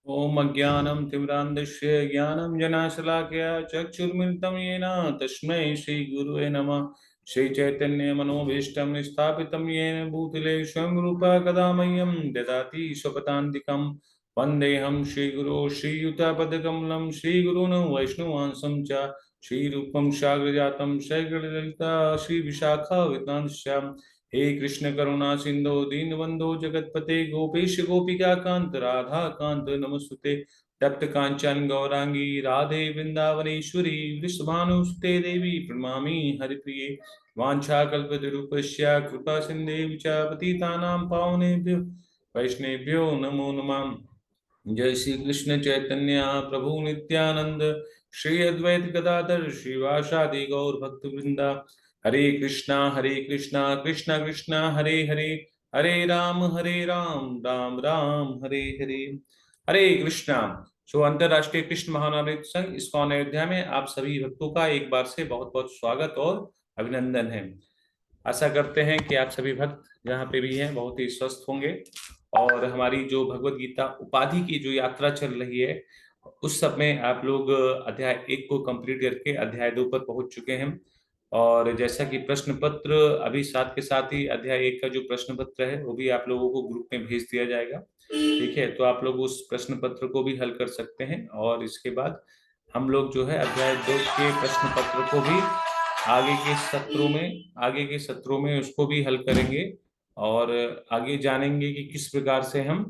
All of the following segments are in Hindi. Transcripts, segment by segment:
ओम अज्ञानं तिमिरान्धस्य ज्ञानं जनाशलाकया चक्षुर्मिलितं येन तस्मै श्रीगुरुवे नमः। श्रीचैतन्यमनोभीष्टं स्थापितं येन भूतले स्वयं रूपा कदा मह्यं ददाति स्वपदान्तिकं। वन्देऽहं श्रीगुरो श्रीयुतापदकमलं श्रीगुरून् वैष्णवांसं च श्रीरूपं साग्रजातं सैगललिता श्रीविशाखावितांश्च। हे कृष्ण करुणा सिंधु दीनबंधो जगतपते गोपेश गोपिका कांत राधा कांत नमस्तुते। तप्त कांचन गौरांगी राधे वृंदावनेश्वरी वृषभानुसुते देवी प्रणमामि हरिप्रिये। वाञ्छाकल्पतरुपस्य कृपा सिन्धेव च पतितानां पावनेभ्यो वैष्णवेभ्यो नमो नमः। जय श्री कृष्ण चैतन्य प्रभु नित्यानंद श्री अद्वैत गदाधर श्रीवासादि गौर भक्त वृंदा। हरे कृष्णा कृष्णा कृष्णा हरे हरे, हरे राम राम राम हरे हरे। हरे कृष्णा। सो अंतरराष्ट्रीय कृष्ण महानवमित संघ इस्कॉन अयोध्या में आप सभी भक्तों का एक बार से बहुत बहुत स्वागत और अभिनंदन है। आशा करते हैं कि आप सभी भक्त जहाँ पे भी हैं बहुत ही स्वस्थ होंगे और हमारी जो भगवत गीता उपाधि की जो यात्रा चल रही है उस सब में आप लोग अध्याय 1 को कंप्लीट करके अध्याय 2 पर पहुंच चुके हैं। और जैसा कि प्रश्न पत्र अभी साथ के साथ ही अध्याय 1 का जो प्रश्न पत्र है वो भी आप लोगों को ग्रुप में भेज दिया जाएगा। ठीक है, तो आप लोग उस प्रश्न पत्र को भी हल कर सकते हैं और इसके बाद हम लोग जो है अध्याय 2 के प्रश्न पत्र को भी आगे के सत्रों में उसको भी हल करेंगे और आगे जानेंगे कि किस प्रकार से हम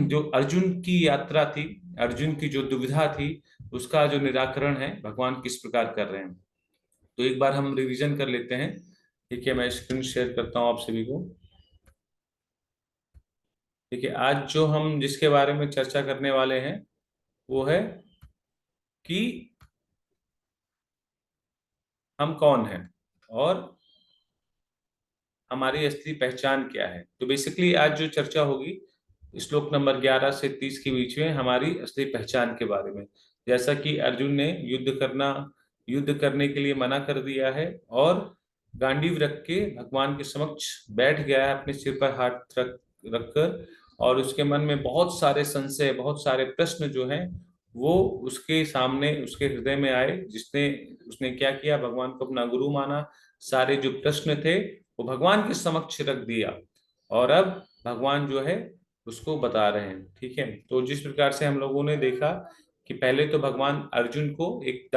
जो अर्जुन की यात्रा थी, अर्जुन की जो दुविधा थी उसका जो निराकरण है भगवान किस प्रकार कर रहे हैं। तो एक बार हम रिवीजन कर लेते हैं। ठीक है, मैं स्क्रीन शेयर करता हूं आप सभी को। ठीक है, आज जो हम जिसके बारे में चर्चा करने वाले हैं वो है कि हम कौन हैं और हमारी असली पहचान क्या है। तो बेसिकली आज जो चर्चा होगी श्लोक नंबर 11 से 30 के बीच में हमारी असली पहचान के बारे में। जैसा कि अर्जुन ने युद्ध करने के लिए मना कर दिया है और गांडीव रख के भगवान के समक्ष बैठ गया है अपने सिर पर हाथ रखकर। और उसके मन में बहुत सारे संशय, बहुत सारे प्रश्न जो हैं वो उसके सामने, उसके हृदय में आए। जिसने उसने क्या किया, भगवान को अपना गुरु माना, सारे जो प्रश्न थे वो भगवान के समक्ष रख दिया और अब भगवान जो है उसको बता रहे हैं। ठीक है, तो जिस प्रकार से हम लोगों ने देखा कि पहले तो भगवान अर्जुन को एक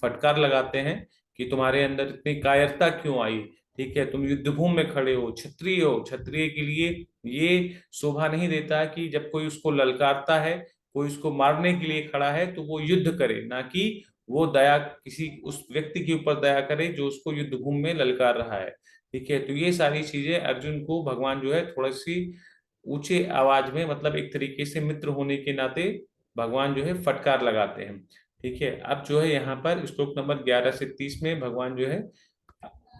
फटकार लगाते हैं कि तुम्हारे अंदर इतनी कायरता क्यों आई। ठीक है, तुम युद्धभूमि में खड़े हो, क्षत्रिय हो, क्षत्रिय के लिए ये शोभा नहीं देता कि जब कोई उसको ललकारता है, कोई उसको मारने के लिए खड़ा है तो वो युद्ध करे, ना कि वो दया किसी उस व्यक्ति के ऊपर दया करे जो उसको युद्धभूमि में ललकार रहा है। ठीक है, तो ये सारी चीजें अर्जुन को भगवान जो है थोड़ी सी ऊंचे आवाज में, मतलब एक तरीके से मित्र होने के नाते भगवान जो है फटकार लगाते हैं। ठीक है, अब जो है यहाँ पर श्लोक नंबर 11 से 30 में भगवान जो है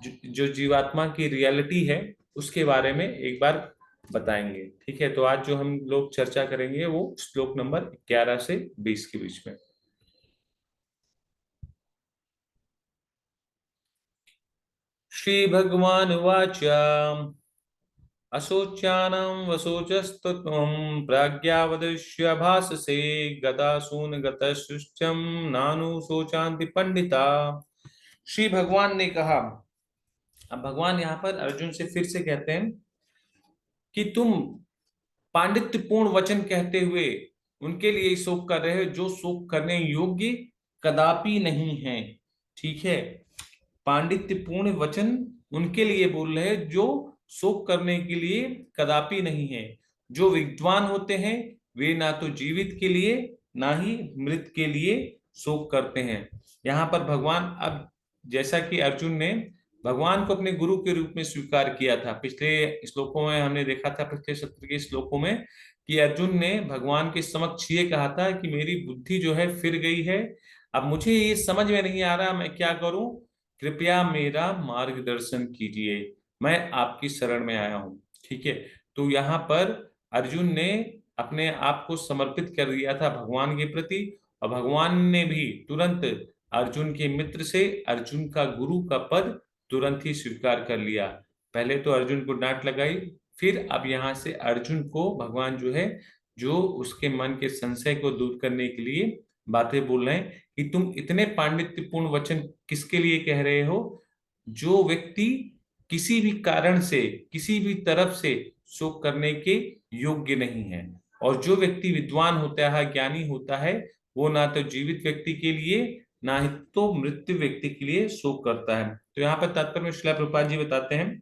जो जीवात्मा की रियलिटी है उसके बारे में एक बार बताएंगे। ठीक है, तो आज जो हम लोग चर्चा करेंगे वो श्लोक नंबर 11 से 20 के बीच में। श्री भगवान वाच अशोच्यानं वशोचस्तत्वं प्राज्ञावदृश्य भाससे गदासून गतसृष्टम नानु शोचान्ति पंडिता। श्री भगवान ने कहा। अब भगवान यहाँ पर अर्जुन से फिर से कहते हैं कि तुम पांडित्यपूर्ण वचन कहते हुए उनके लिए शोक कर रहे हो जो शोक करने योग्य कदापि नहीं है। ठीक है, पांडित्यपूर्ण वचन उनके लिए बोल रहे हैं जो शोक करने के लिए कदापि नहीं है। जो विद्वान होते हैं वे ना तो जीवित के लिए ना ही मृत के लिए शोक करते हैं। यहाँ पर भगवान, अब जैसा कि अर्जुन ने भगवान को अपने गुरु के रूप में स्वीकार किया था, पिछले श्लोकों में हमने देखा था, पिछले सत्र के श्लोकों में, कि अर्जुन ने भगवान के समक्ष ये कहा था कि मेरी बुद्धि जो है फिर गई है, अब मुझे ये समझ में नहीं आ रहा मैं क्या करूं, कृपया मेरा मार्गदर्शन कीजिए, मैं आपकी शरण में आया हूं। ठीक है, तो यहाँ पर अर्जुन ने अपने आप को समर्पित कर दिया था भगवान के प्रति और भगवान ने भी तुरंत अर्जुन के मित्र से अर्जुन का गुरु का पद तुरंत ही स्वीकार कर लिया। पहले तो अर्जुन को डांट लगाई, फिर अब यहाँ से अर्जुन को भगवान जो है जो उसके मन के संशय को दूर करने के लिए बातें बोल रहे हैं कि तुम इतने पांडित्यपूर्ण वचन किसके लिए कह रहे हो? जो व्यक्ति किसी भी कारण से, किसी भी तरफ से शोक करने के योग्य नहीं है। और जो व्यक्ति विद्वान होता है, ज्ञानी होता है, वो ना तो जीवित व्यक्ति के लिए, ना ही तो मृत्यु व्यक्ति के लिए शोक करता है। तो यहाँ पर तात्पर्य में श्रील प्रभुपाद जी बताते हैं,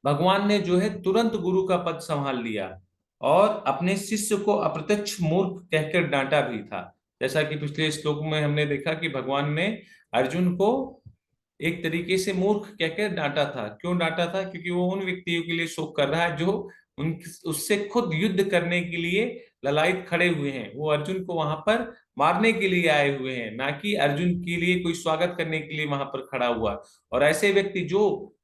भगवान ने जो है तुरंत गुरु का पद संभाल लिया और अपने शिष्य को अप्रत्यक्ष मूर्ख कहकर डांटा भी था। जैसा कि पिछले श्लोक में हमने देखा कि भगवान ने अर्जुन को एक तरीके से मूर्ख कहकर डांटा था। क्यों डांटा था? क्योंकि वो उन व्यक्तियों के लिए शोक कर रहा है जो उन उससे खुद युद्ध करने के लिए ललायत खड़े हुए हैं। वो अर्जुन को वहां पर मारने के लिए आए हुए हैं, ना कि अर्जुन के लिए कोई स्वागत करने के लिए वहां पर खड़ा हुआ। और ऐसे व्यक्ति जो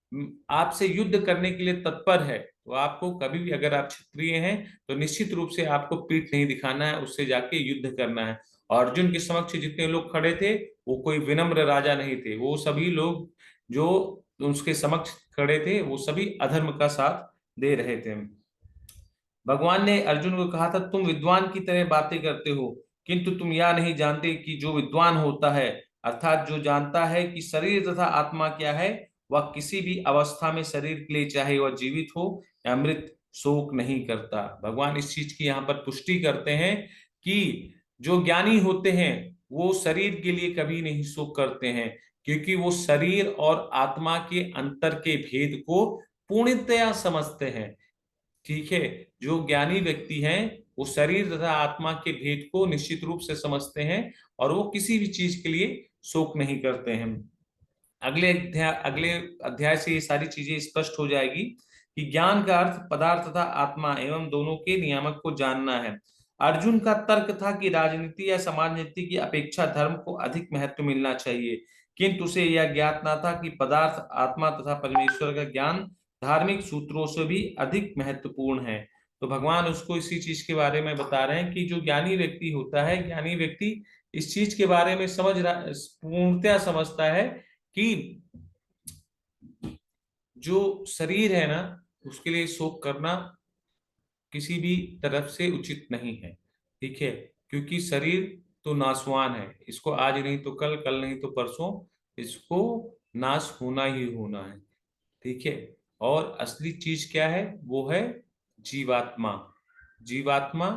आपसे युद्ध करने के लिए तत्पर है, तो आपको कभी भी, अगर आप क्षत्रिय हैं तो निश्चित रूप से आपको पीठ नहीं दिखाना है, उससे जाके युद्ध करना है। और अर्जुन के समक्ष जितने लोग खड़े थे, वो कोई विनम्र राजा नहीं थे। वो सभी लोग जो उसके समक्ष खड़े थे, वो सभी अधर्म का साथ दे रहे थे। भगवान ने अर्जुन को कहा था, तुम विद्वान की तरह बातें करते हो, किंतु तुम यह नहीं जानते कि जो विद्वान होता है, अर्थात जो जानता है कि शरीर तथा आत्मा क्या है, वह किसी भी अवस्था में शरीर के लिए, चाहे वह जीवित हो या मृत, शोक नहीं करता। भगवान इस चीज की यहाँ पर पुष्टि करते हैं कि जो ज्ञानी होते हैं वो शरीर के लिए कभी नहीं शोक करते हैं, क्योंकि वो शरीर और आत्मा के अंतर के भेद को पूर्णतया समझते हैं। ठीक है, जो ज्ञानी व्यक्ति हैं वो शरीर तथा आत्मा के भेद को निश्चित रूप से समझते हैं और वो किसी भी चीज के लिए शोक नहीं करते हैं। अगले अध्याय से ये सारी चीजें स्पष्ट हो जाएगी कि ज्ञान का अर्थ पदार्थ तथा आत्मा एवं दोनों के नियामक को जानना है। अर्जुन का तर्क था कि राजनीति या समाज नीति की अपेक्षा धर्म को अधिक महत्व मिलना चाहिए, किंतु उसे यह ज्ञात न था कि पदार्थ, आत्मा तथा परमेश्वर का ज्ञान धार्मिक सूत्रों से भी अधिक महत्वपूर्ण है। तो भगवान उसको इसी चीज के बारे में बता रहे हैं कि जो ज्ञानी व्यक्ति होता है, ज्ञानी व्यक्ति इस चीज के बारे में समझ रहा, पूर्णतया समझता है कि जो शरीर है ना, उसके लिए शोक करना किसी भी तरफ से उचित नहीं है। ठीक है, क्योंकि शरीर तो नाशवान है, इसको आज नहीं तो कल, कल नहीं तो परसों इसको नाश होना ही होना है। ठीक है, और असली चीज क्या है? वो है जीवात्मा। जीवात्मा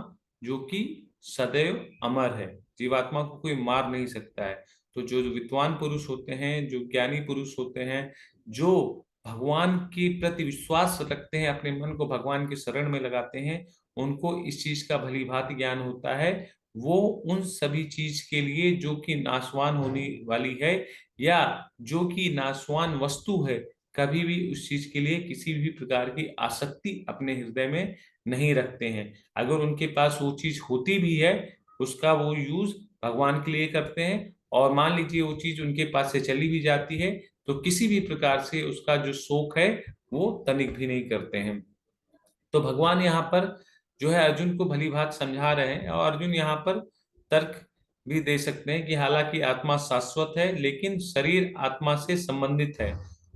जो कि सदैव अमर है, जीवात्मा को कोई मार नहीं सकता है। तो जो जो विद्वान पुरुष होते हैं, जो ज्ञानी पुरुष होते हैं, जो भगवान के प्रति विश्वास रखते हैं, अपने मन को भगवान के शरण में लगाते हैं, उनको इस चीज का भली भांति ज्ञान होता है। वो उन सभी चीज के लिए जो कि नाशवान होने वाली है या जो कि नाशवान वस्तु है, कभी भी उस चीज के लिए किसी भी प्रकार की आसक्ति अपने हृदय में नहीं रखते हैं। अगर उनके पास वो चीज होती भी है, उसका वो यूज भगवान के लिए करते हैं। और मान लीजिए वो चीज उनके पास से चली भी जाती है, तो किसी भी प्रकार से उसका जो शोक है वो तनिक भी नहीं करते हैं। तो भगवान यहाँ पर जो है अर्जुन को भली भांति समझा रहे हैं, और अर्जुन यहाँ पर तर्क भी दे सकते हैं कि हालांकि आत्मा शाश्वत है, लेकिन शरीर आत्मा से संबंधित है,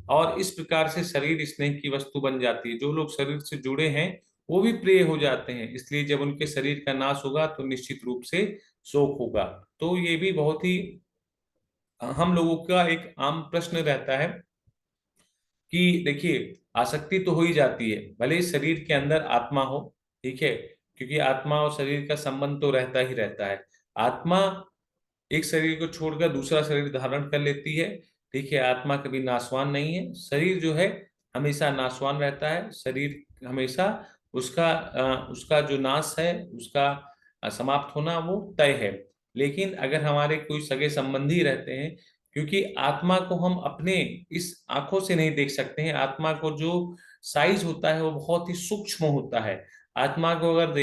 और इस प्रकार से शरीर स्नेह की वस्तु बन जाती है। जो लोग शरीर से जुड़े हैं वो भी प्रिय हो जाते हैं, इसलिए जब उनके शरीर का नाश होगा तो निश्चित रूप से शोक होगा। तो ये भी बहुत ही हम लोगों का एक आम प्रश्न रहता है कि देखिए, आसक्ति तो हो ही जाती है, भले ही शरीर के अंदर आत्मा हो। ठीक है, क्योंकि आत्मा और शरीर का संबंध तो रहता ही रहता है। आत्मा एक शरीर को छोड़कर दूसरा शरीर धारण कर लेती है। ठीक है, आत्मा कभी नाशवान नहीं है, शरीर जो है हमेशा नाशवान रहता है। शरीर हमेशा उसका जो नाश है, उसका समाप्त होना वो तय है। लेकिन अगर हमारे कोई सगे संबंधी रहते हैं, क्योंकि आत्मा को हम अपने इस आंखों से नहीं देख सकते हैं, आत्मा को जो साइज होता है वो बहुत ही सूक्ष्म होता है। आत्मा को अगर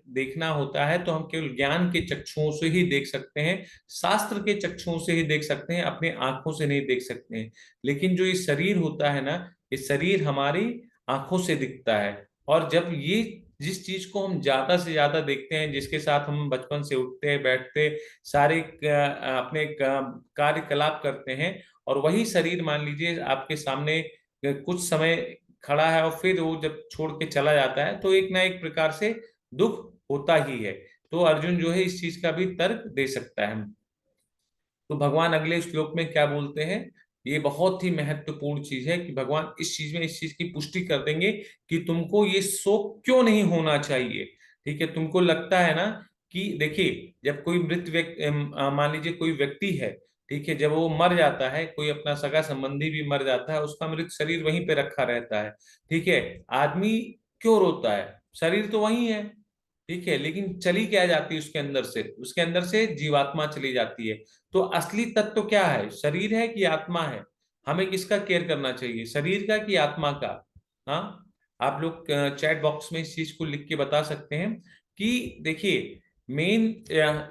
देखना होता है तो हम केवल ज्ञान के चक्षुओं से ही देख सकते हैं, शास्त्र के चक्षुओं से ही देख सकते हैं, अपने आंखों से नहीं देख सकते हैं। लेकिन जो ये शरीर होता है ना, ये शरीर हमारी आंखों से दिखता है। और जब ये जिस चीज को हम ज्यादा से ज्यादा देखते हैं, जिसके साथ हम बचपन से उठते बैठते सारे अपने कार्यकलाप करते हैं, और वही शरीर मान लीजिए आपके सामने कुछ समय खड़ा है और फिर वो जब छोड़ के चला जाता है, तो एक ना एक प्रकार से दुख होता ही है। तो अर्जुन जो है इस चीज का भी तर्क दे सकता है। तो भगवान अगले श्लोक में क्या बोलते हैं, ये बहुत ही महत्वपूर्ण चीज है कि भगवान इस चीज में इस चीज की पुष्टि कर देंगे कि तुमको ये शोक क्यों नहीं होना चाहिए। ठीक है, तुमको लगता है ना कि देखिए, जब कोई मृत व्यक्ति, मान लीजिए कोई व्यक्ति है, ठीक है, जब वो मर जाता है, कोई अपना सगा संबंधी भी मर जाता है, उसका मृत शरीर वहीं पे रखा रहता है। ठीक है, आदमी क्यों रोता है, शरीर तो वही है। ठीक है, लेकिन चली क्या जाती है उसके अंदर से, उसके अंदर से जीवात्मा चली जाती है। तो असली तत्व क्या है, शरीर है कि आत्मा है? हमें किसका केयर करना चाहिए, शरीर का कि आत्मा का? हाँ, आप लोग चैट बॉक्स में इस चीज को लिख के बता सकते हैं कि देखिए, मेन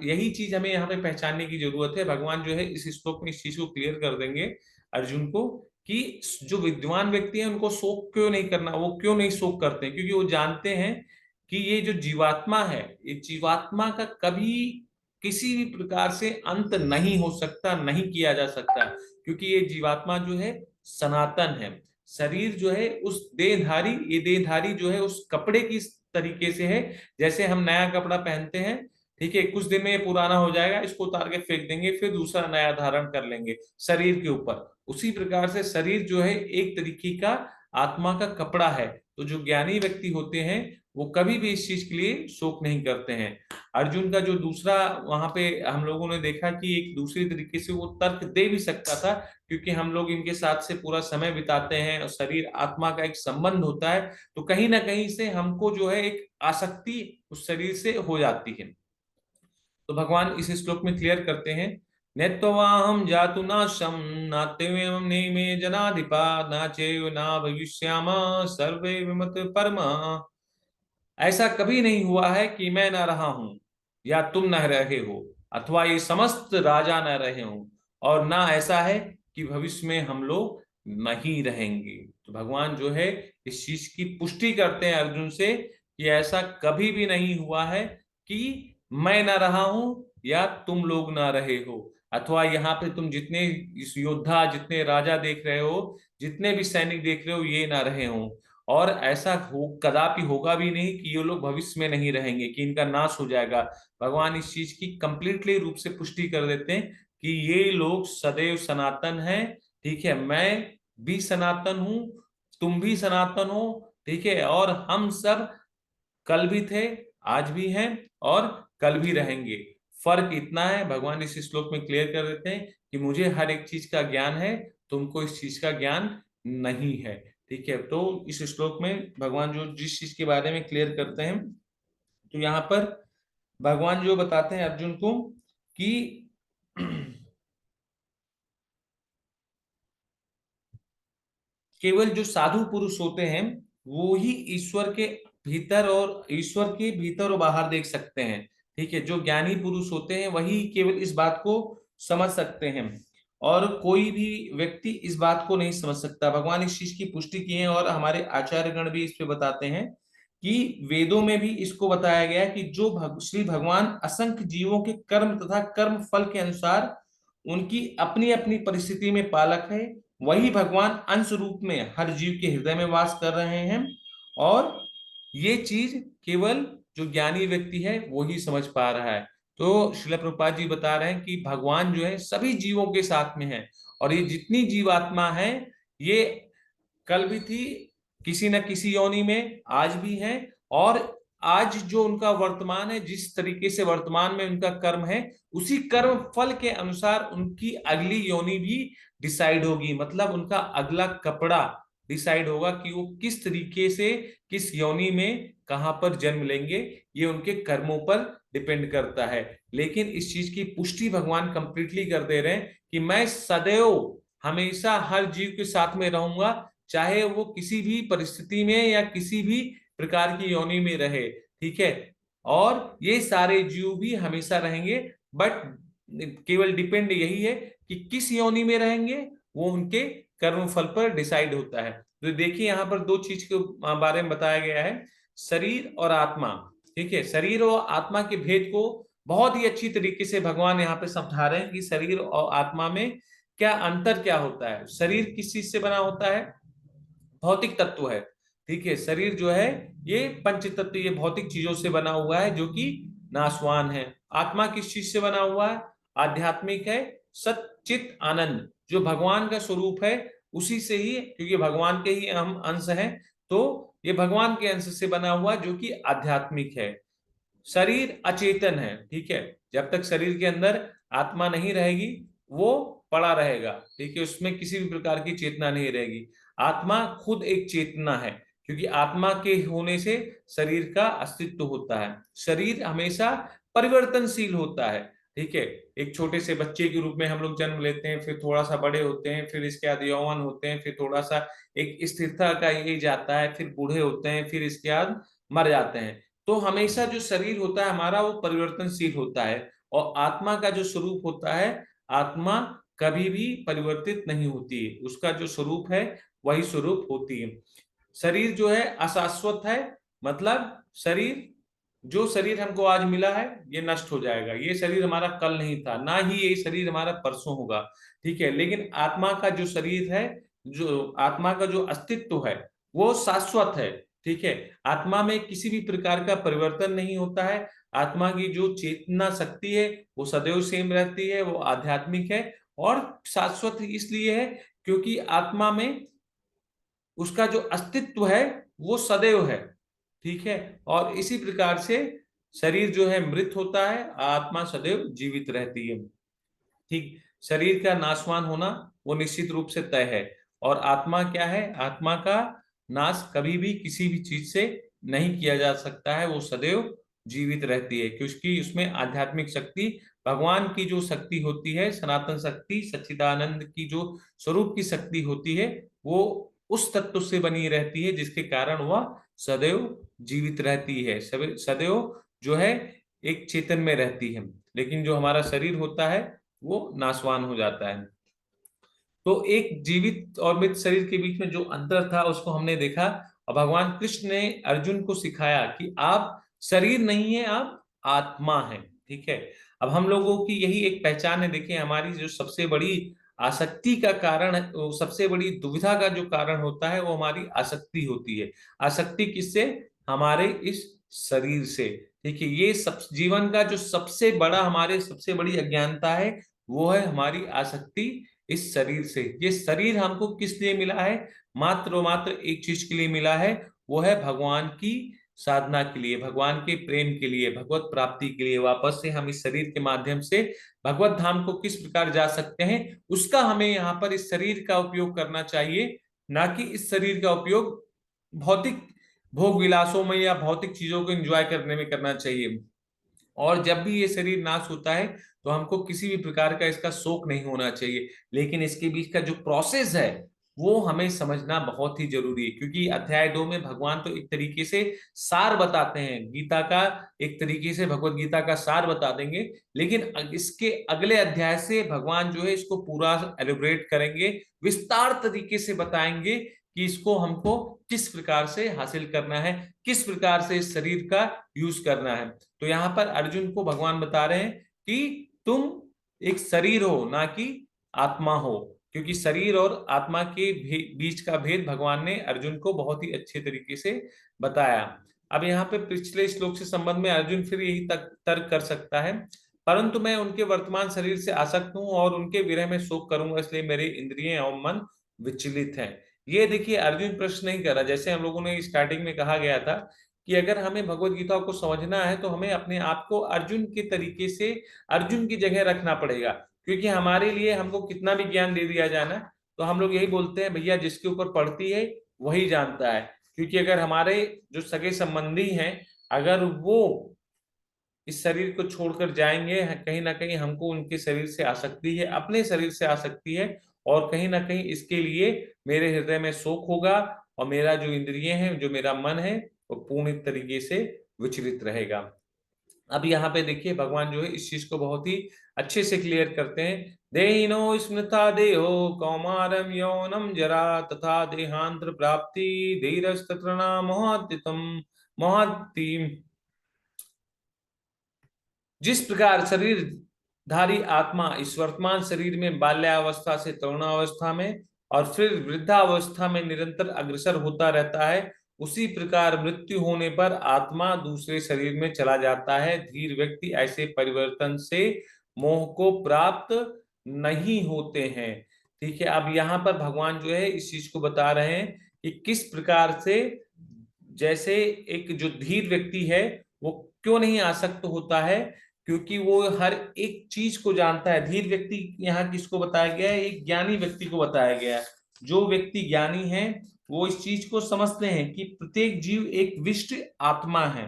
यही चीज हमें यहाँ पे पहचानने की जरूरत है। भगवान जो है इस श्लोक में इस चीज को क्लियर कर देंगे अर्जुन को कि जो विद्वान व्यक्ति है उनको शोक क्यों नहीं करना, वो क्यों नहीं शोक करते हैं, क्योंकि वो जानते हैं कि ये जो जीवात्मा है, ये जीवात्मा का कभी किसी भी प्रकार से अंत नहीं हो सकता, नहीं किया जा सकता, क्योंकि ये जीवात्मा जो है सनातन है। शरीर जो है उस देहधारी, ये देहधारी जो है उस कपड़े की तरीके से है, जैसे हम नया कपड़ा पहनते हैं, ठीक है, कुछ दिन में ये पुराना हो जाएगा, इसको उतार के फेंक देंगे, फिर दूसरा नया धारण कर लेंगे शरीर के ऊपर। उसी प्रकार से शरीर जो है एक तरीके का आत्मा का कपड़ा है। तो जो ज्ञानी व्यक्ति होते हैं वो कभी भी इस चीज के लिए शोक नहीं करते हैं। अर्जुन का जो दूसरा, वहां पे हम लोगों ने देखा कि एक दूसरी तरीके से वो तर्क दे भी सकता था, क्योंकि हम लोग इनके साथ से पूरा समय बिताते हैं और शरीर आत्मा का एक संबंध होता है, तो कहीं ना कहीं से हमको जो है एक आसक्ति उस शरीर से हो जाती है। तो भगवान इस श्लोक में क्लियर करते हैं, नेत्वाहम जातु नाशम नात्येवं नेमे जनाधिपा नाचेव ना भविष्यामा सर्वे विमत परमा। ऐसा कभी नहीं हुआ है कि मैं न रहा हूं या तुम न रहे हो, अथवा ये समस्त राजा न रहे हो, और ना ऐसा है कि भविष्य में हम लोग नहीं रहेंगे। तो भगवान जो है इस चीज की पुष्टि करते हैं अर्जुन से कि ऐसा कभी भी नहीं हुआ है कि मैं ना रहा हूं या तुम लोग ना रहे हो, अथवा यहाँ पे तुम जितने इस योद्धा, जितने राजा देख रहे हो, जितने भी सैनिक देख रहे हो, ये ना रहे हो। और ऐसा हो कदापि होगा भी नहीं कि ये लोग भविष्य में नहीं रहेंगे, कि इनका नाश हो जाएगा। भगवान इस चीज की कंप्लीटली रूप से पुष्टि कर देते हैं कि ये लोग सदैव सनातन हैं। ठीक है, मैं भी सनातन हूं, तुम भी सनातन हो। ठीक है, और हम सब कल भी थे, आज भी हैं, और कल भी रहेंगे। फर्क इतना है, भगवान इस श्लोक में क्लियर कर देते हैं कि मुझे हर एक चीज का ज्ञान है, तुमको इस चीज का ज्ञान नहीं है। ठीक है, तो इस श्लोक में भगवान जो जिस चीज के बारे में क्लियर करते हैं, तो यहाँ पर भगवान जो बताते हैं अर्जुन को कि केवल जो साधु पुरुष होते हैं वो ही ईश्वर के भीतर, और ईश्वर के भीतर और बाहर देख सकते हैं। ठीक है, जो ज्ञानी पुरुष होते हैं वही केवल इस बात को समझ सकते हैं, और कोई भी व्यक्ति इस बात को नहीं समझ सकता। भगवान इस चीज की पुष्टि की है, और हमारे आचार्यगण भी इस पे बताते हैं कि वेदों में भी इसको बताया गया है कि जो श्री भगवान असंख्य जीवों के कर्म तथा कर्म फल के अनुसार उनकी अपनी अपनी परिस्थिति में पालक है, वही भगवान अंश रूप में हर जीव के हृदय में वास कर रहे हैं। और ये चीज केवल जो ज्ञानी व्यक्ति है वो ही समझ पा रहा है। तो श्रील प्रभुपाद जी बता रहे हैं कि भगवान जो है सभी जीवों के साथ में है, और ये जितनी जीवात्मा है ये कल भी थी किसी न किसी योनि में, आज भी है, और आज जो उनका वर्तमान है, जिस तरीके से वर्तमान में उनका कर्म है, उसी कर्म फल के अनुसार उनकी अगली योनि भी डिसाइड होगी। मतलब उनका अगला कपड़ा डिसाइड होगा कि वो किस तरीके से, किस योनि में कहां पर जन्म लेंगे, ये उनके कर्मों पर डिपेंड करता है। लेकिन इस चीज की पुष्टि भगवान कंप्लीटली कर दे रहे हैं कि मैं सदैव हमेशा हर जीव के साथ में रहूंगा, चाहे वो किसी भी परिस्थिति में या किसी भी प्रकार की योनि में रहे। ठीक है, और ये सारे जीव भी हमेशा रहेंगे, बट केवल डिपेंड यही है कि किस योनि में रहेंगे, वो उनके कर्म फल पर डिसाइड होता है। तो देखिए यहाँ पर दो चीज के बारे में बताया गया है, शरीर और आत्मा। ठीक है, शरीर और आत्मा के भेद को बहुत ही अच्छी तरीके से भगवान यहाँ पे समझा रहे हैं कि शरीर और आत्मा में क्या अंतर क्या होता है। शरीर किस चीज से बना होता है, भौतिक तत्व है। ठीक है, शरीर जो है ये पंच तत्व, ये भौतिक चीजों से बना हुआ है जो कि नाशवान है। आत्मा किस चीज से बना हुआ है? आध्यात्मिक है, सच्चित आनंद जो भगवान का स्वरूप है उसी से ही, क्योंकि भगवान के ही हम अंश हैं, तो ये भगवान के अंश से बना हुआ जो कि आध्यात्मिक है। शरीर अचेतन है, ठीक है, जब तक शरीर के अंदर आत्मा नहीं रहेगी वो पड़ा रहेगा, ठीक है, उसमें किसी भी प्रकार की चेतना नहीं रहेगी। आत्मा खुद एक चेतना है, क्योंकि आत्मा के होने से शरीर का अस्तित्व होता है। शरीर हमेशा परिवर्तनशील होता है, ठीक है। एक छोटे से बच्चे के रूप में हम लोग जन्म लेते हैं, फिर थोड़ा सा बड़े होते हैं, फिर इसके बाद यौवन होते हैं, फिर थोड़ा सा एक स्थिरता का एज आता है, फिर बूढ़े होते हैं, फिर इसके बाद मर जाते हैं। तो हमेशा जो शरीर होता है हमारा वो परिवर्तनशील होता है, और आत्मा का जो स्वरूप होता है, आत्मा कभी भी परिवर्तित नहीं होती है, उसका जो स्वरूप है वही स्वरूप होती है। शरीर जो है अशाश्वत है, मतलब शरीर, जो शरीर हमको आज मिला है ये नष्ट हो जाएगा, ये शरीर हमारा कल नहीं था, ना ही ये शरीर हमारा परसों होगा, ठीक है। लेकिन आत्मा का जो शरीर है, जो आत्मा का जो अस्तित्व है वो शाश्वत है, ठीक है। आत्मा में किसी भी प्रकार का परिवर्तन नहीं होता है। आत्मा की जो चेतना शक्ति है वो सदैव सेम रहती है, वो आध्यात्मिक है और शाश्वत इसलिए है क्योंकि आत्मा में उसका जो अस्तित्व है वो सदैव है, ठीक है। और इसी प्रकार से शरीर जो है मृत होता है, आत्मा सदैव जीवित रहती है, ठीक। शरीर का नाशवान होना वो निश्चित रूप से तय है, और आत्मा क्या है? आत्मा का नाश कभी भी किसी भी चीज से नहीं किया जा सकता है, वो सदैव जीवित रहती है, क्योंकि उसमें आध्यात्मिक शक्ति, भगवान की जो शक्ति होती है, सनातन शक्ति, सच्चिदानंद की जो स्वरूप की शक्ति होती है, वो उस तत्व से बनी रहती है जिसके कारण वह सदैव जीवित रहती है, सदैव जो है एक चेतन में रहती है। लेकिन जो हमारा शरीर होता है वो नाशवान हो जाता है। तो एक जीवित और मृत शरीर के बीच में जो अंतर था उसको हमने देखा, और भगवान कृष्ण ने अर्जुन को सिखाया कि आप शरीर नहीं है, आप आत्मा है, ठीक है। अब हम लोगों की यही एक पहचान है, देखिए हमारी जो सबसे बड़ी आसक्ति का कारण है, वो सबसे बड़ी दुविधा का जो कारण होता है वो हमारी आसक्ति होती है। आसक्ति किससे? हमारे इस शरीर से, ठीक है। ये सब जीवन का जो सबसे बड़ा, हमारे सबसे बड़ी अज्ञानता है वो है हमारी आसक्ति इस शरीर से। ये शरीर हमको किस लिए मिला है? मात्र और मात्र एक चीज के लिए मिला है, वो है भगवान की साधना के लिए, भगवान के प्रेम के लिए, भगवत प्राप्ति के लिए। वापस से हम इस शरीर के माध्यम से भगवत धाम को किस प्रकार जा सकते हैं, उसका हमें यहाँ पर इस शरीर का उपयोग करना चाहिए, ना कि इस शरीर का उपयोग भौतिक भोग विलासों में या भौतिक चीजों को एंजॉय करने में करना चाहिए। और जब भी ये शरीर नाश होता है तो हमको किसी भी प्रकार का इसका शोक नहीं होना चाहिए, लेकिन इसके बीच का जो प्रोसेस है वो हमें समझना बहुत ही जरूरी है, क्योंकि अध्याय 2 में भगवान तो एक तरीके से सार बताते हैं गीता का, एक तरीके से भगवत गीता का सार बता देंगे, लेकिन इसके अगले अध्याय से भगवान जो है इसको पूरा एलिब्रेट करेंगे, विस्तार तरीके से बताएंगे कि इसको हमको किस प्रकार से हासिल करना है, किस प्रकार से इस शरीर का यूज करना है। तो यहाँ पर अर्जुन को भगवान बता रहे हैं कि तुम एक शरीर हो, ना कि आत्मा हो, क्योंकि शरीर और आत्मा के बीच का भेद भगवान ने अर्जुन को बहुत ही अच्छे तरीके से बताया। अब यहाँ पे पिछले श्लोक से संबंध में अर्जुन फिर यही तर्क कर सकता है, परंतु मैं उनके वर्तमान शरीर से आसक्त हूं और उनके विरह में शोक करूंगा, इसलिए मेरे इंद्रिय और मन विचलित हैं। ये देखिए अर्जुन प्रश्न नहीं कर रहा, जैसे हम लोगों ने स्टार्टिंग में कहा गया था कि अगर हमें भगवत गीता को समझना है तो हमें अपने आप को अर्जुन के तरीके से, अर्जुन की जगह रखना पड़ेगा, क्योंकि हमारे लिए हमको कितना भी ज्ञान दे दिया जाए ना, तो हम लोग यही बोलते हैं भैया जिसके ऊपर पड़ती है वही जानता है। क्योंकि अगर हमारे जो सगे संबंधी हैं, अगर वो इस शरीर को छोड़कर जाएंगे, कहीं ना कहीं हमको उनके शरीर से आसक्ति है, अपने शरीर से आसक्ति है, और कहीं ना कहीं इसके लिए मेरे हृदय में शोक होगा, और मेरा जो इंद्रिय है, जो मेरा मन है, वो पूर्ण तरीके से विचलित रहेगा। अब यहाँ पे देखिए भगवान जो है इस चीज को बहुत ही अच्छे से क्लियर करते हैं। देहिनो स्मृता देहो कौमारम यौनम जरा तथा देहांतर प्राप्ति धीरस्तत्र मोहातीतम मोहाति। जिस प्रकार शरीरधारी आत्मा इस वर्तमान शरीर में बाल्यावस्था से तरुणावस्था में और फिर वृद्धावस्था में निरंतर अग्रसर होता रहता है, उसी प्रकार मृत्यु होने पर आत्मा दूसरे शरीर में चला जाता है। धीर व्यक्ति ऐसे परिवर्तन से मोह को प्राप्त नहीं होते हैं। ठीक है, अब यहाँ पर भगवान जो है इस चीज को बता रहे हैं कि किस प्रकार से, जैसे एक जो धीर व्यक्ति है वो क्यों नहीं आसक्त होता है, क्योंकि वो हर एक चीज को जानता है। धीर व्यक्ति यहाँ किसको बताया गया है? एक ज्ञानी व्यक्ति को बताया गया है। जो व्यक्ति ज्ञानी है वो इस चीज को समझते हैं कि प्रत्येक जीव एक विशिष्ट आत्मा है,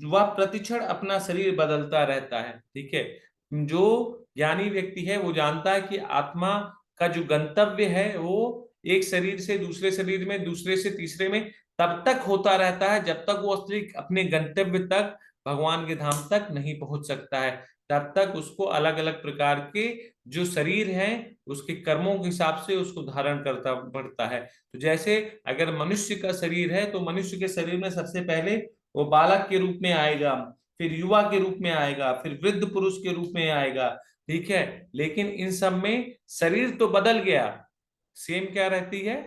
वह प्रतिक्षण अपना शरीर बदलता रहता है। ठीक है, जो ज्ञानी व्यक्ति है वो जानता है कि आत्मा का जो गंतव्य है वो एक शरीर से दूसरे शरीर में, दूसरे से तीसरे में तब तक होता रहता है जब तक वो असली अपने गंतव्य तक, भगवान के धाम तक नहीं पहुंच सकता है। तब तक उसको अलग अलग प्रकार के जो शरीर हैं उसके कर्मों के हिसाब से उसको धारण करता पड़ता है। तो जैसे अगर मनुष्य का शरीर है तो मनुष्य के शरीर में सबसे पहले वो बालक के रूप में आएगा, फिर युवा के रूप में आएगा, फिर वृद्ध पुरुष के रूप में आएगा। ठीक है, लेकिन इन सब में शरीर तो बदल गया, सेम क्या रहती है?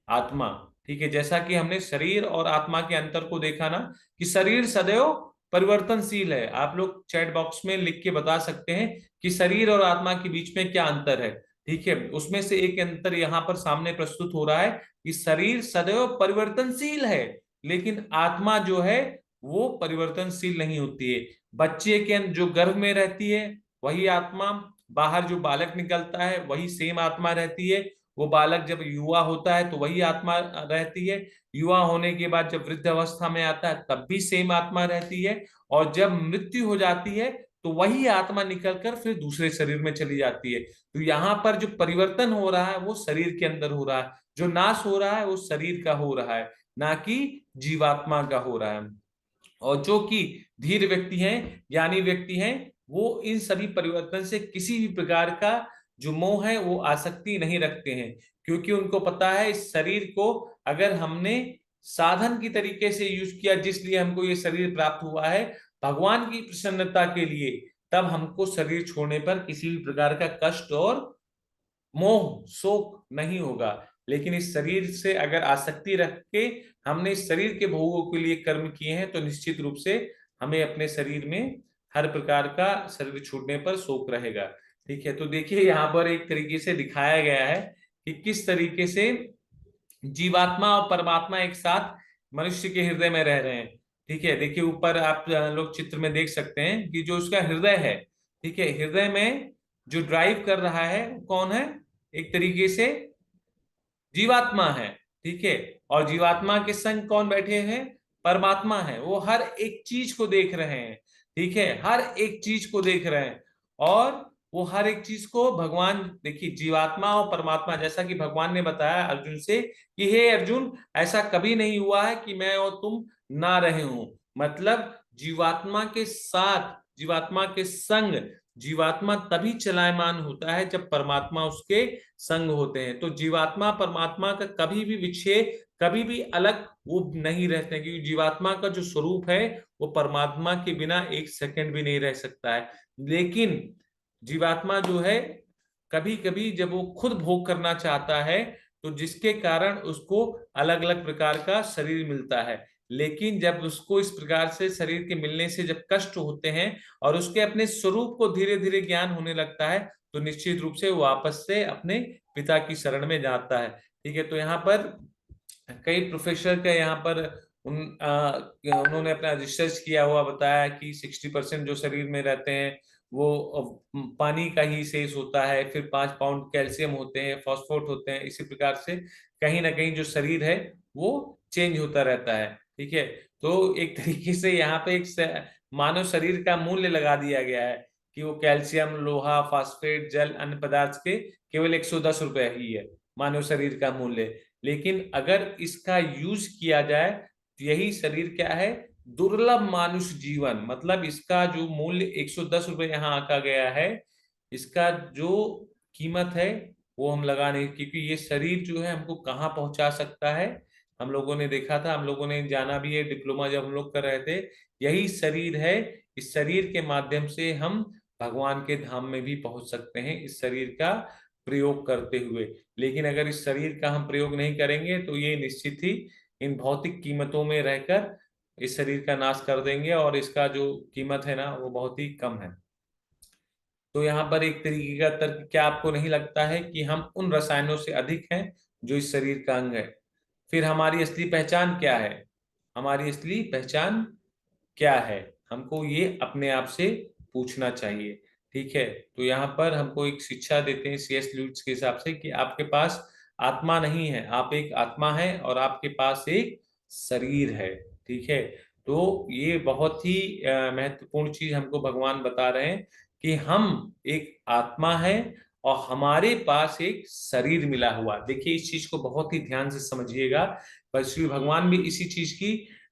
आत्मा। ठीक है, जैसा कि हमने शरीर और आत्मा के अंतर को देखा ना, कि शरीर सदैव परिवर्तनशील है। आप लोग चैट बॉक्स में लिख के बता सकते हैं कि शरीर और आत्मा के बीच में क्या अंतर है। ठीक है, उसमें से एक अंतर यहाँ पर सामने प्रस्तुत हो रहा है कि शरीर सदैव परिवर्तनशील है, लेकिन आत्मा जो है वो परिवर्तनशील नहीं होती है। बच्चे के जो गर्भ में रहती है वही आत्मा, बाहर जो बालक निकलता है वही सेम आत्मा रहती है। वो बालक जब युवा होता है तो वही आत्मा रहती है, युवा होने के बाद जब वृद्ध अवस्था में आता है तब भी सेम आत्मा रहती है, और जब मृत्यु हो जाती है तो वही आत्मा निकलकर फिर दूसरे शरीर में चली जाती है। तो यहाँ पर जो परिवर्तन हो रहा है वो शरीर के अंदर हो रहा है, जो नाश हो रहा है वो शरीर का हो रहा है, ना कि जीवात्मा का हो रहा है। और जो कि धीर व्यक्ति हैं, ज्ञानी व्यक्ति हैं, वो इन सभी परिवर्तन से किसी भी प्रकार का जो मोह है वो आसक्ति नहीं रखते हैं, क्योंकि उनको पता है इस शरीर को अगर हमने साधन की तरीके से यूज किया, जिसलिए हमको ये शरीर प्राप्त हुआ है भगवान की प्रसन्नता के लिए, तब हमको शरीर छोड़ने पर किसी भी प्रकार का कष्ट और मोह शोक नहीं होगा। लेकिन इस शरीर से अगर आसक्ति रख के हमने इस शरीर के भोगों के लिए कर्म किए हैं तो निश्चित रूप से हमें अपने शरीर में हर प्रकार का शरीर छूटने पर शोक रहेगा। ठीक है, तो देखिए यहाँ पर एक तरीके से दिखाया गया है कि किस तरीके से जीवात्मा और परमात्मा एक साथ मनुष्य के हृदय में रह रहे हैं। ठीक है, देखिए ऊपर आप लोग चित्र में देख सकते हैं कि जो उसका हृदय है, ठीक है, हृदय में जो ड्राइव कर रहा है कौन है? एक तरीके से जीवात्मा है। ठीक है, और जीवात्मा के संग कौन बैठे हैं? परमात्मा है। वो हर एक चीज को देख रहे हैं। ठीक है, हर एक चीज को देख रहे हैं, और वो हर एक चीज को भगवान, देखिए जीवात्मा और परमात्मा, जैसा कि भगवान ने बताया अर्जुन से कि हे अर्जुन, ऐसा कभी नहीं हुआ है कि मैं और तुम ना रहे हूं। मतलब जीवात्मा के साथ, जीवात्मा के संग जीवात्मा तभी चलायमान होता है जब परमात्मा उसके संग होते हैं। तो जीवात्मा परमात्मा का कभी भी विच्छेद, कभी भी अलग वो नहीं रहते हैं, क्योंकि जीवात्मा का जो स्वरूप है वो परमात्मा के बिना एक सेकंड भी नहीं रह सकता है। लेकिन जीवात्मा जो है कभी कभी जब वो खुद भोग करना चाहता है तो जिसके कारण उसको अलग अलग प्रकार का शरीर मिलता है, लेकिन जब उसको इस प्रकार से शरीर के मिलने से जब कष्ट होते हैं और उसके अपने स्वरूप को धीरे धीरे ज्ञान होने लगता है तो निश्चित रूप से वो वापस से अपने पिता की शरण में जाता है। ठीक है, तो यहाँ पर कई प्रोफेसर का यहाँ पर उन्होंने अपना रिसर्च किया हुआ बताया कि 60% जो शरीर में रहते हैं वो पानी का ही शेष होता है, फिर 5 पाउंड कैल्शियम होते हैं, फॉस्फोट होते हैं। इसी प्रकार से कहीं ना कहीं जो शरीर है वो चेंज होता रहता है। ठीक है, तो एक तरीके से यहाँ पे एक मानव शरीर का मूल्य लगा दिया गया है कि वो कैल्शियम, लोहा, फास्फेट, जल, अन्य पदार्थ के केवल 110 रुपए ही है मानव शरीर का मूल्य। लेकिन अगर इसका यूज किया जाए तो यही शरीर क्या है? दुर्लभ मानुष जीवन। मतलब इसका जो मूल्य 110 रुपए यहाँ आका गया है, इसका जो कीमत है वो हम लगा नहीं, क्योंकि ये शरीर जो है हमको कहाँ पहुंचा सकता है। हम लोगों ने देखा था, हम लोगों ने जाना भी है, डिप्लोमा जब हम लोग कर रहे थे, यही शरीर है। इस शरीर के माध्यम से हम भगवान के धाम में भी पहुंच सकते हैं इस शरीर का प्रयोग करते हुए। लेकिन अगर इस शरीर का हम प्रयोग नहीं करेंगे तो ये निश्चित ही इन भौतिक कीमतों में रहकर इस शरीर का नाश कर देंगे और इसका जो कीमत है ना वो बहुत ही कम है। तो यहाँ पर एक तरीके का तर्क, क्या आपको नहीं लगता है कि हम उन रसायनों से अधिक हैं जो इस शरीर का अंग है? फिर हमारी असली पहचान क्या है? हमारी असली पहचान क्या है, हमको ये अपने आप से पूछना चाहिए। ठीक है, तो यहाँ पर हमको एक शिक्षा देते हैं सीएस लुईस के हिसाब से कि आपके पास आत्मा नहीं है, आप एक आत्मा है और आपके पास एक शरीर है। ठीक है, तो ये बहुत ही महत्वपूर्ण चीज हमको भगवान बता रहे हैं कि हम एक आत्मा है और हमारे पास एक शरीर मिला हुआ। देखिए इस चीज को बहुत ही ध्यान से समझिएगा, पर श्री भगवान भी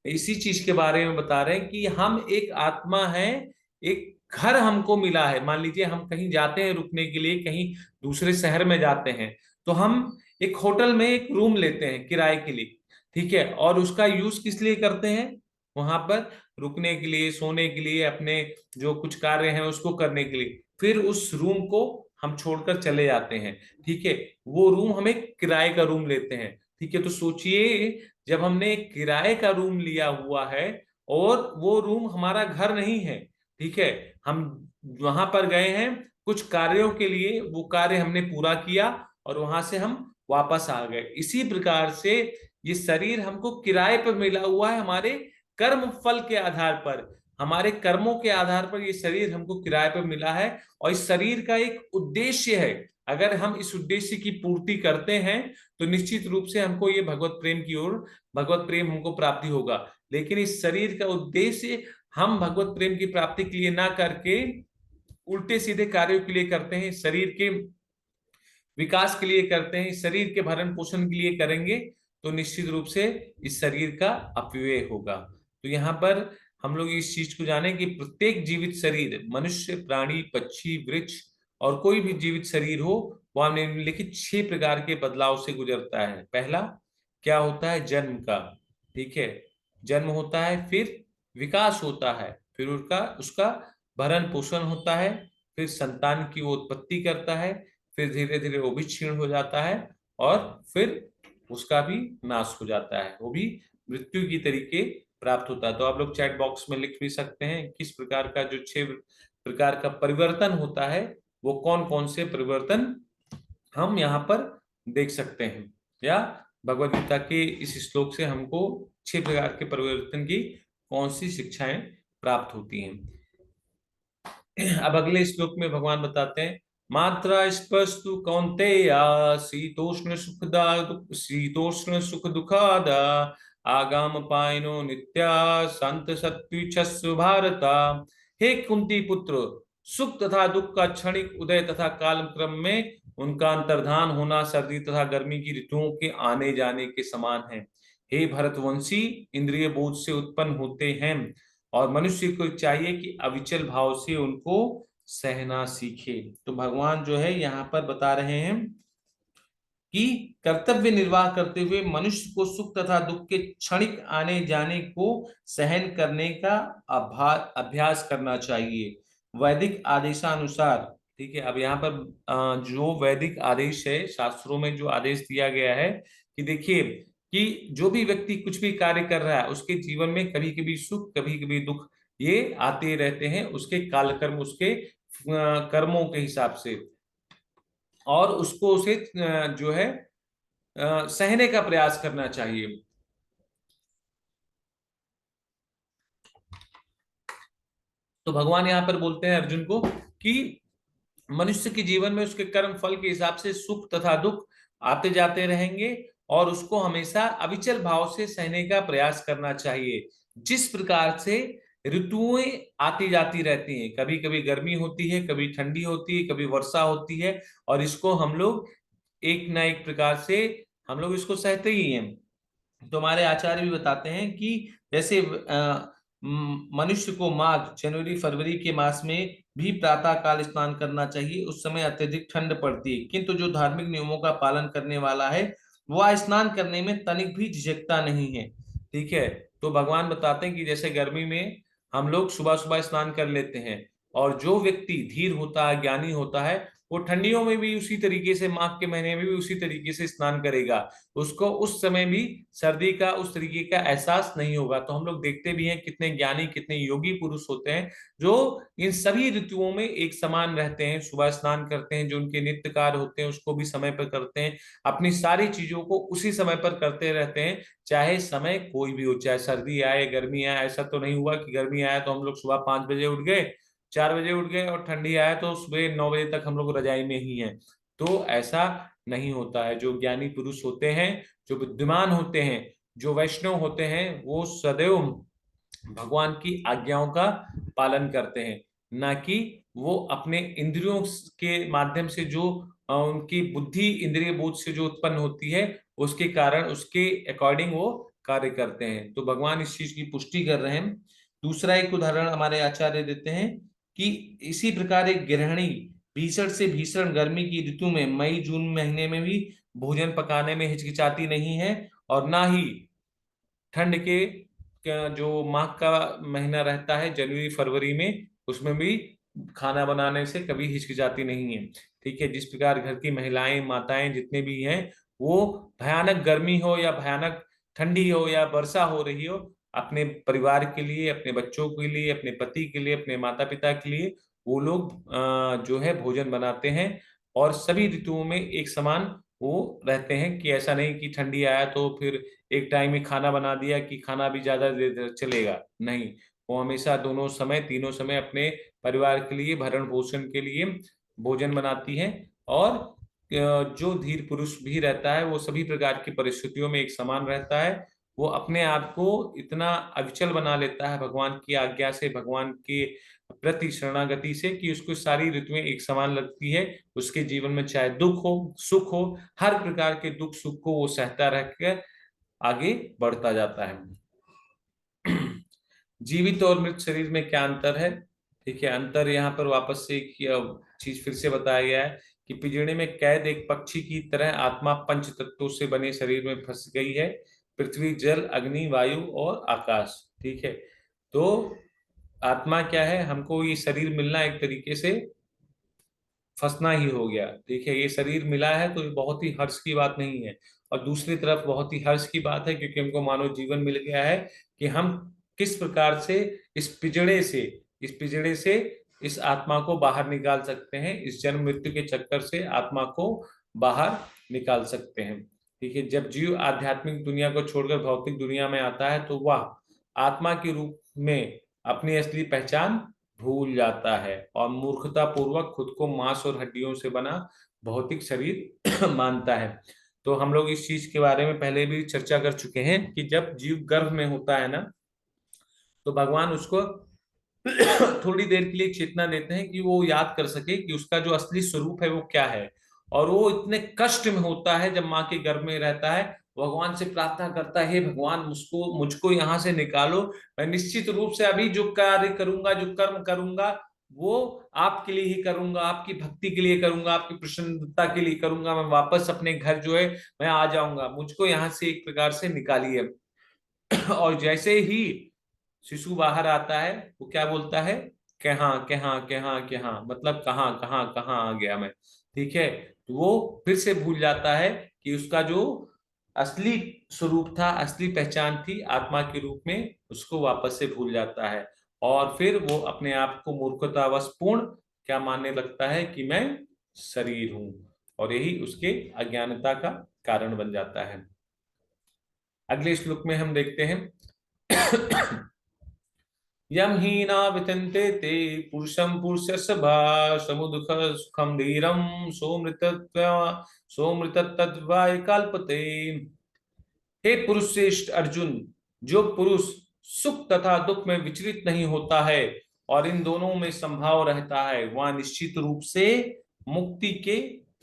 इसी चीज के बारे में बता रहे हैं कि हम एक आत्मा है, एक घर हमको मिला है। मान लीजिए हम कहीं जाते हैं रुकने के लिए, कहीं दूसरे शहर में जाते हैं, तो हम एक होटल में एक रूम लेते हैं किराए के लिए। ठीक है, और उसका यूज किस लिए करते हैं? वहां पर रुकने के लिए, सोने के लिए, अपने जो कुछ कार्य हैं उसको करने के लिए। फिर उस रूम को हम छोड़कर चले जाते हैं। ठीक है, वो रूम हमें किराए का रूम लेते हैं। ठीक है, तो सोचिए जब हमने एक किराए का रूम लिया हुआ है और वो रूम हमारा घर नहीं है। ठीक है, हम वहां पर गए हैं कुछ कार्यों के लिए, वो कार्य हमने पूरा किया और वहां से हम वापस आ गए। इसी प्रकार से ये शरीर हमको किराए पर मिला हुआ है, हमारे कर्म फल के आधार पर, हमारे कर्मों के आधार पर ये शरीर हमको किराए पर मिला है। और इस शरीर का एक उद्देश्य है, अगर हम इस उद्देश्य की पूर्ति करते हैं तो निश्चित रूप से हमको ये भगवत प्रेम की ओर, भगवत प्रेम हमको प्राप्ति होगा। लेकिन इस शरीर का उद्देश्य हम भगवत प्रेम की प्राप्ति के लिए ना करके उल्टे सीधे कार्यों के लिए करते हैं, शरीर के विकास के लिए करते हैं, शरीर के भरण पोषण के लिए करेंगे तो निश्चित रूप से इस शरीर का अपव्यय होगा। तो यहाँ पर हम लोग इस चीज को जाने कि प्रत्येक जीवित शरीर, मनुष्य, प्राणी, पक्षी, वृक्ष और कोई भी जीवित शरीर हो, वह निम्नलिखित 6 प्रकार के बदलाव से गुजरता है। पहला क्या होता है? जन्म का। ठीक है, जन्म होता है, फिर विकास होता है, फिर उसका उसका भरण पोषण होता है, फिर संतान की वो उत्पत्ति करता है, फिर धीरे धीरे वो भी क्षीण हो जाता है और फिर उसका भी नाश हो जाता है, वो भी मृत्यु की तरीके प्राप्त होता है। तो आप लोग चैट बॉक्स में लिख भी सकते हैं किस प्रकार का जो 6 प्रकार का परिवर्तन होता है, वो कौन कौन से परिवर्तन हम यहाँ पर देख सकते हैं, या भगवत गीता के इस श्लोक से हमको 6 प्रकार के परिवर्तन की कौन सी शिक्षाएं प्राप्त होती हैं। अब अगले श्लोक में भगवान बताते हैं, मात्रा स्पस्तु कौन्तेया शीतोष्ण सुख दुखाद आगाम पायनो नित्या संत सत्विच्छस्व भारता। हे कुंती पुत्र, सुख तथा दुख का क्षणिक उदय तथा काल क्रम में उनका अंतर्धान होना सर्दी तथा गर्मी की ऋतुओं के आने जाने के समान है। हे भरतवंशी, इंद्रिय बोध से उत्पन्न होते हैं और मनुष्य को चाहिए कि अविचल भाव से उनको सहना सीखे। तो भगवान जो है यहाँ पर बता रहे हैं कि कर्तव्य निर्वाह करते हुए मनुष्य को सुख तथा दुख के क्षणिक आने जाने को सहन करने का अभ्यास करना चाहिए वैदिक आदेशानुसार। ठीक है, अब यहाँ पर जो वैदिक आदेश है, शास्त्रों में जो आदेश दिया गया है कि देखिए कि जो भी व्यक्ति कुछ भी कार्य कर रहा है उसके जीवन में कभी कभी सुख कभी कभी दुख ये आते रहते हैं, उसके कालकर्म, उसके कर्मों के हिसाब से, और उसको उसे जो है सहने का प्रयास करना चाहिए। तो भगवान यहाँ पर बोलते हैं अर्जुन को कि मनुष्य के जीवन में उसके कर्म फल के हिसाब से सुख तथा दुख आते जाते रहेंगे और उसको हमेशा अविचल भाव से सहने का प्रयास करना चाहिए। जिस प्रकार से ऋतुएं आती जाती रहती हैं, कभी कभी गर्मी होती है, कभी ठंडी होती है, कभी वर्षा होती है, और इसको हम लोग एक ना एक प्रकार से हम लोग इसको सहते ही हैं। तो हमारे आचार्य भी बताते हैं कि जैसे मनुष्य को माघ, जनवरी, फरवरी के मास में भी प्रातः काल स्नान करना चाहिए, उस समय अत्यधिक ठंड पड़ती है, किंतु जो धार्मिक नियमों का पालन करने वाला है वह स्नान करने में तनिक भी झिझकता नहीं है। ठीक है, तो भगवान बताते हैं कि जैसे गर्मी में हम लोग सुबह सुबह स्नान कर लेते हैं, और जो व्यक्ति धीर होता है, ज्ञानी होता है, वो ठंडियों में भी उसी तरीके से, माघ के महीने में भी उसी तरीके से स्नान करेगा, उसको उस समय भी सर्दी का उस तरीके का एहसास नहीं होगा। तो हम लोग देखते भी हैं कितने ज्ञानी, कितने योगी पुरुष होते हैं जो इन सभी ऋतुओं में एक समान रहते हैं, सुबह स्नान करते हैं, जो उनके नित्य कार्य होते हैं उसको भी समय पर करते हैं, अपनी सारी चीजों को उसी समय पर करते रहते हैं, चाहे समय कोई भी हो, चाहे सर्दी आए गर्मी आए। ऐसा तो नहीं हुआ कि गर्मी आया तो हम लोग सुबह 5 बजे उठ गए, 4 बजे उठ गए, और ठंडी आया तो सुबह 9 बजे तक हम लोग रजाई में ही हैं। तो ऐसा नहीं होता है। जो ज्ञानी पुरुष होते हैं, जो बुद्धिमान होते हैं, जो वैष्णव होते हैं, वो सदैव भगवान की आज्ञाओं का पालन करते हैं, ना कि वो अपने इंद्रियों के माध्यम से जो उनकी बुद्धि इंद्रिय बोध से जो उत्पन्न होती है उसके कारण उसके अकॉर्डिंग वो कार्य करते हैं। तो भगवान इस चीज की पुष्टि कर रहे हैं। दूसरा एक उदाहरण हमारे आचार्य देते हैं कि इसी प्रकार एक गृहिणी भीषण से भीषण गर्मी की ऋतु में मई जून महीने में भी भोजन पकाने में हिचकिचाती नहीं है, और ना ही ठंड के जो माघ का महीना रहता है जनवरी फरवरी में, उसमें भी खाना बनाने से कभी हिचकिचाती नहीं है। ठीक है, जिस प्रकार घर की महिलाएं माताएं जितने भी हैं, वो भयानक गर्मी हो या भयानक ठंडी हो या वर्षा हो रही हो, अपने परिवार के लिए, अपने बच्चों के लिए, अपने पति के लिए, अपने माता पिता के लिए वो लोग जो है भोजन बनाते हैं, और सभी ऋतुओं में एक समान वो रहते हैं, कि ऐसा नहीं कि ठंडी आया तो फिर एक टाइम में खाना बना दिया कि खाना भी ज्यादा देर चलेगा, नहीं। वो हमेशा दोनों समय, तीनों समय अपने परिवार के लिए, भरण पोषण के लिए भोजन बनाती है। और जो धीर पुरुष भी रहता है वो सभी प्रकार की परिस्थितियों में एक समान रहता है। वो अपने आप को इतना अविचल बना लेता है भगवान की आज्ञा से, भगवान के प्रति शरणागति से, कि उसको सारी ऋतुएं एक समान लगती है। उसके जीवन में चाहे दुख हो सुख हो, हर प्रकार के दुख सुख को वो सहता रहकर आगे बढ़ता जाता है। जीवित और मृत शरीर में क्या अंतर है? ठीक है, अंतर यहाँ पर वापस से एक चीज फिर से बताया गया है कि पिंजड़े में कैद एक पक्षी की तरह आत्मा पंच तत्वों से बने शरीर में फंस गई है, पृथ्वी जल अग्नि वायु और आकाश। ठीक है, तो आत्मा क्या है, हमको ये शरीर मिलना एक तरीके से फंसना ही हो गया। ठीक है, ये शरीर मिला है तो ये बहुत ही हर्ष की बात नहीं है, और दूसरी तरफ बहुत ही हर्ष की बात है क्योंकि हमको मानव जीवन मिल गया है, कि हम किस प्रकार से इस पिंजड़े से इस पिंजड़े से इस आत्मा को बाहर निकाल सकते हैं, इस जन्म मृत्यु के चक्कर से आत्मा को बाहर निकाल सकते हैं। ठीक है, जब जीव आध्यात्मिक दुनिया को छोड़कर भौतिक दुनिया में आता है तो वह आत्मा के रूप में अपनी असली पहचान भूल जाता है, और मूर्खता पूर्वक खुद को मांस और हड्डियों से बना भौतिक शरीर मानता है। तो हम लोग इस चीज के बारे में पहले भी चर्चा कर चुके हैं कि जब जीव गर्भ में होता है ना, तो भगवान उसको थोड़ी देर के लिए चेतना देते हैं कि वो याद कर सके कि उसका जो असली स्वरूप है वो क्या है। और वो इतने कष्ट में होता है जब माँ के गर्भ में रहता है, भगवान से प्रार्थना करता है, हे भगवान मुझको यहाँ से निकालो, मैं निश्चित रूप से अभी जो कार्य करूंगा, जो कर्म करूंगा, वो आपके लिए ही करूंगा, आपकी भक्ति के लिए करूंगा, आपकी प्रसन्नता के लिए करूंगा, मैं वापस अपने घर जो है मैं आ जाऊंगा, मुझको यहाँ से एक प्रकार से निकालिए। और जैसे ही शिशु बाहर आता है वो क्या बोलता है, कहाँ कहाँ कहाँ कहाँ, मतलब कहाँ कहाँ कहाँ आ गया मैं। ठीक है, तो वो फिर से भूल जाता है कि उसका जो असली स्वरूप था, असली पहचान थी आत्मा के रूप में, उसको वापस से भूल जाता है, और फिर वो अपने आप को मूर्खतावश पूर्ण क्या मानने लगता है कि मैं शरीर हूं, और यही उसके अज्ञानता का कारण बन जाता है। अगले श्लोक में हम देखते हैं यम हीना वितन्ते ते पुरुषम पुरुषस्यभा समुदुख सुखम धीरम सोमृतत्वाय कल्पते। हे पुरुष श्रेष्ठ अर्जुन, जो पुरुष सुख तथा दुख में विचलित नहीं होता है और इन दोनों में संभाव रहता है, वह निश्चित रूप से मुक्ति के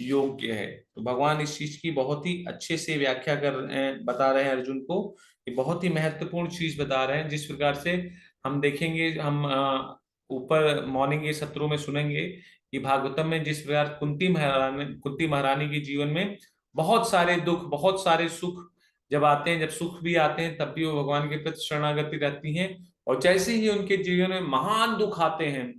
योग्य है। तो भगवान इस चीज की बहुत ही अच्छे से व्याख्या बता रहे हैं अर्जुन को। ये बहुत ही महत्वपूर्ण चीज बता रहे हैं, जिस प्रकार से हम देखेंगे, हम ऊपर मॉर्निंग के सत्रों में सुनेंगे कि भागवतम में जिस प्रकार कुंती महारानी के जीवन में बहुत सारे दुख, बहुत सारे सुख जब आते हैं, जब सुख भी आते हैं तब भी वो भगवान के प्रति शरणागति रहती हैं, और जैसे ही उनके जीवन में महान दुख आते हैं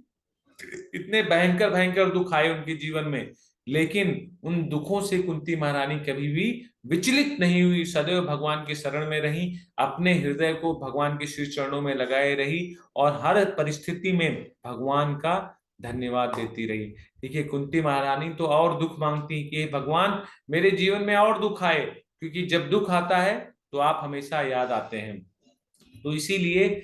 इतने भयंकर भयंकर दुख आए उनके जीवन में, लेकिन उन दुखों से कुंती महारानी कभी भी विचलित नहीं हुई, सदैव भगवान के शरण में रही, अपने हृदय को भगवान के श्री चरणों में लगाए रही और हर परिस्थिति में भगवान का धन्यवाद देती रही। देखिए, कुंती महारानी तो और दुख मांगती कि भगवान मेरे जीवन में और दुख आए, क्योंकि जब दुख आता है तो आप हमेशा याद आते हैं। तो इसीलिए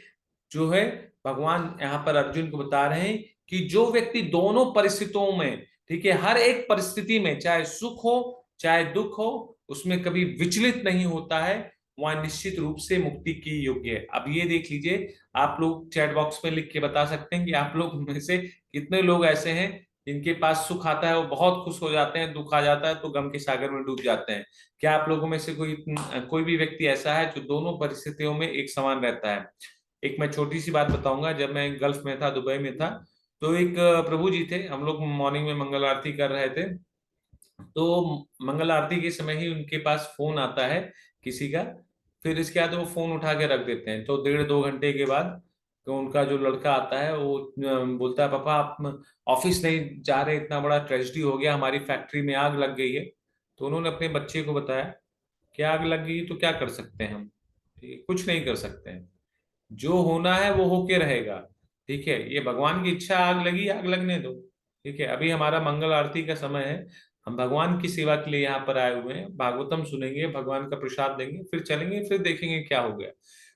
जो है भगवान यहाँ पर अर्जुन को बता रहे हैं कि जो व्यक्ति दोनों परिस्थितियों में, ठीक है, हर एक परिस्थिति में, चाहे सुख हो चाहे दुख हो, उसमें कभी विचलित नहीं होता है, वह निश्चित रूप से मुक्ति की योग्य है। अब ये देख लीजिए, आप लोग चैट बॉक्स में लिख के बता सकते हैं कि आप लोग में से कितने लोग ऐसे हैं जिनके पास सुख आता है वो बहुत खुश हो जाते हैं, दुख आ जाता है तो गम के सागर में डूब जाते हैं। क्या आप लोगों में से कोई भी व्यक्ति ऐसा है जो दोनों परिस्थितियों में एक समान रहता है? एक मैं छोटी सी बात बताऊंगा। जब मैं गल्फ में था, दुबई में था, तो एक प्रभु जी थे, हम लोग मॉर्निंग में मंगल आरती कर रहे थे, तो मंगल आरती के समय ही उनके पास फोन आता है किसी का। फिर इसके बाद वो फोन उठा के रख देते हैं, तो 1.5-2 घंटे के बाद तो उनका जो लड़का आता है वो बोलता है, पापा आप ऑफिस नहीं जा रहे, इतना बड़ा ट्रेजेडी हो गया, हमारी फैक्ट्री में आग लग गई है। तो उन्होंने अपने बच्चे को बताया कि आग लग गई तो क्या कर सकते हैं हम, ठीक है, कुछ नहीं कर सकते हैं, जो होना है वो होके रहेगा। ठीक है, ये भगवान की इच्छा, आग लगी आग लगने दो। ठीक है, अभी हमारा मंगल आरती का समय है, हम भगवान की सेवा के लिए यहाँ पर आए हुए हैं, भागवतम सुनेंगे, भगवान का प्रसाद देंगे, फिर चलेंगे, फिर देखेंगे क्या हो गया।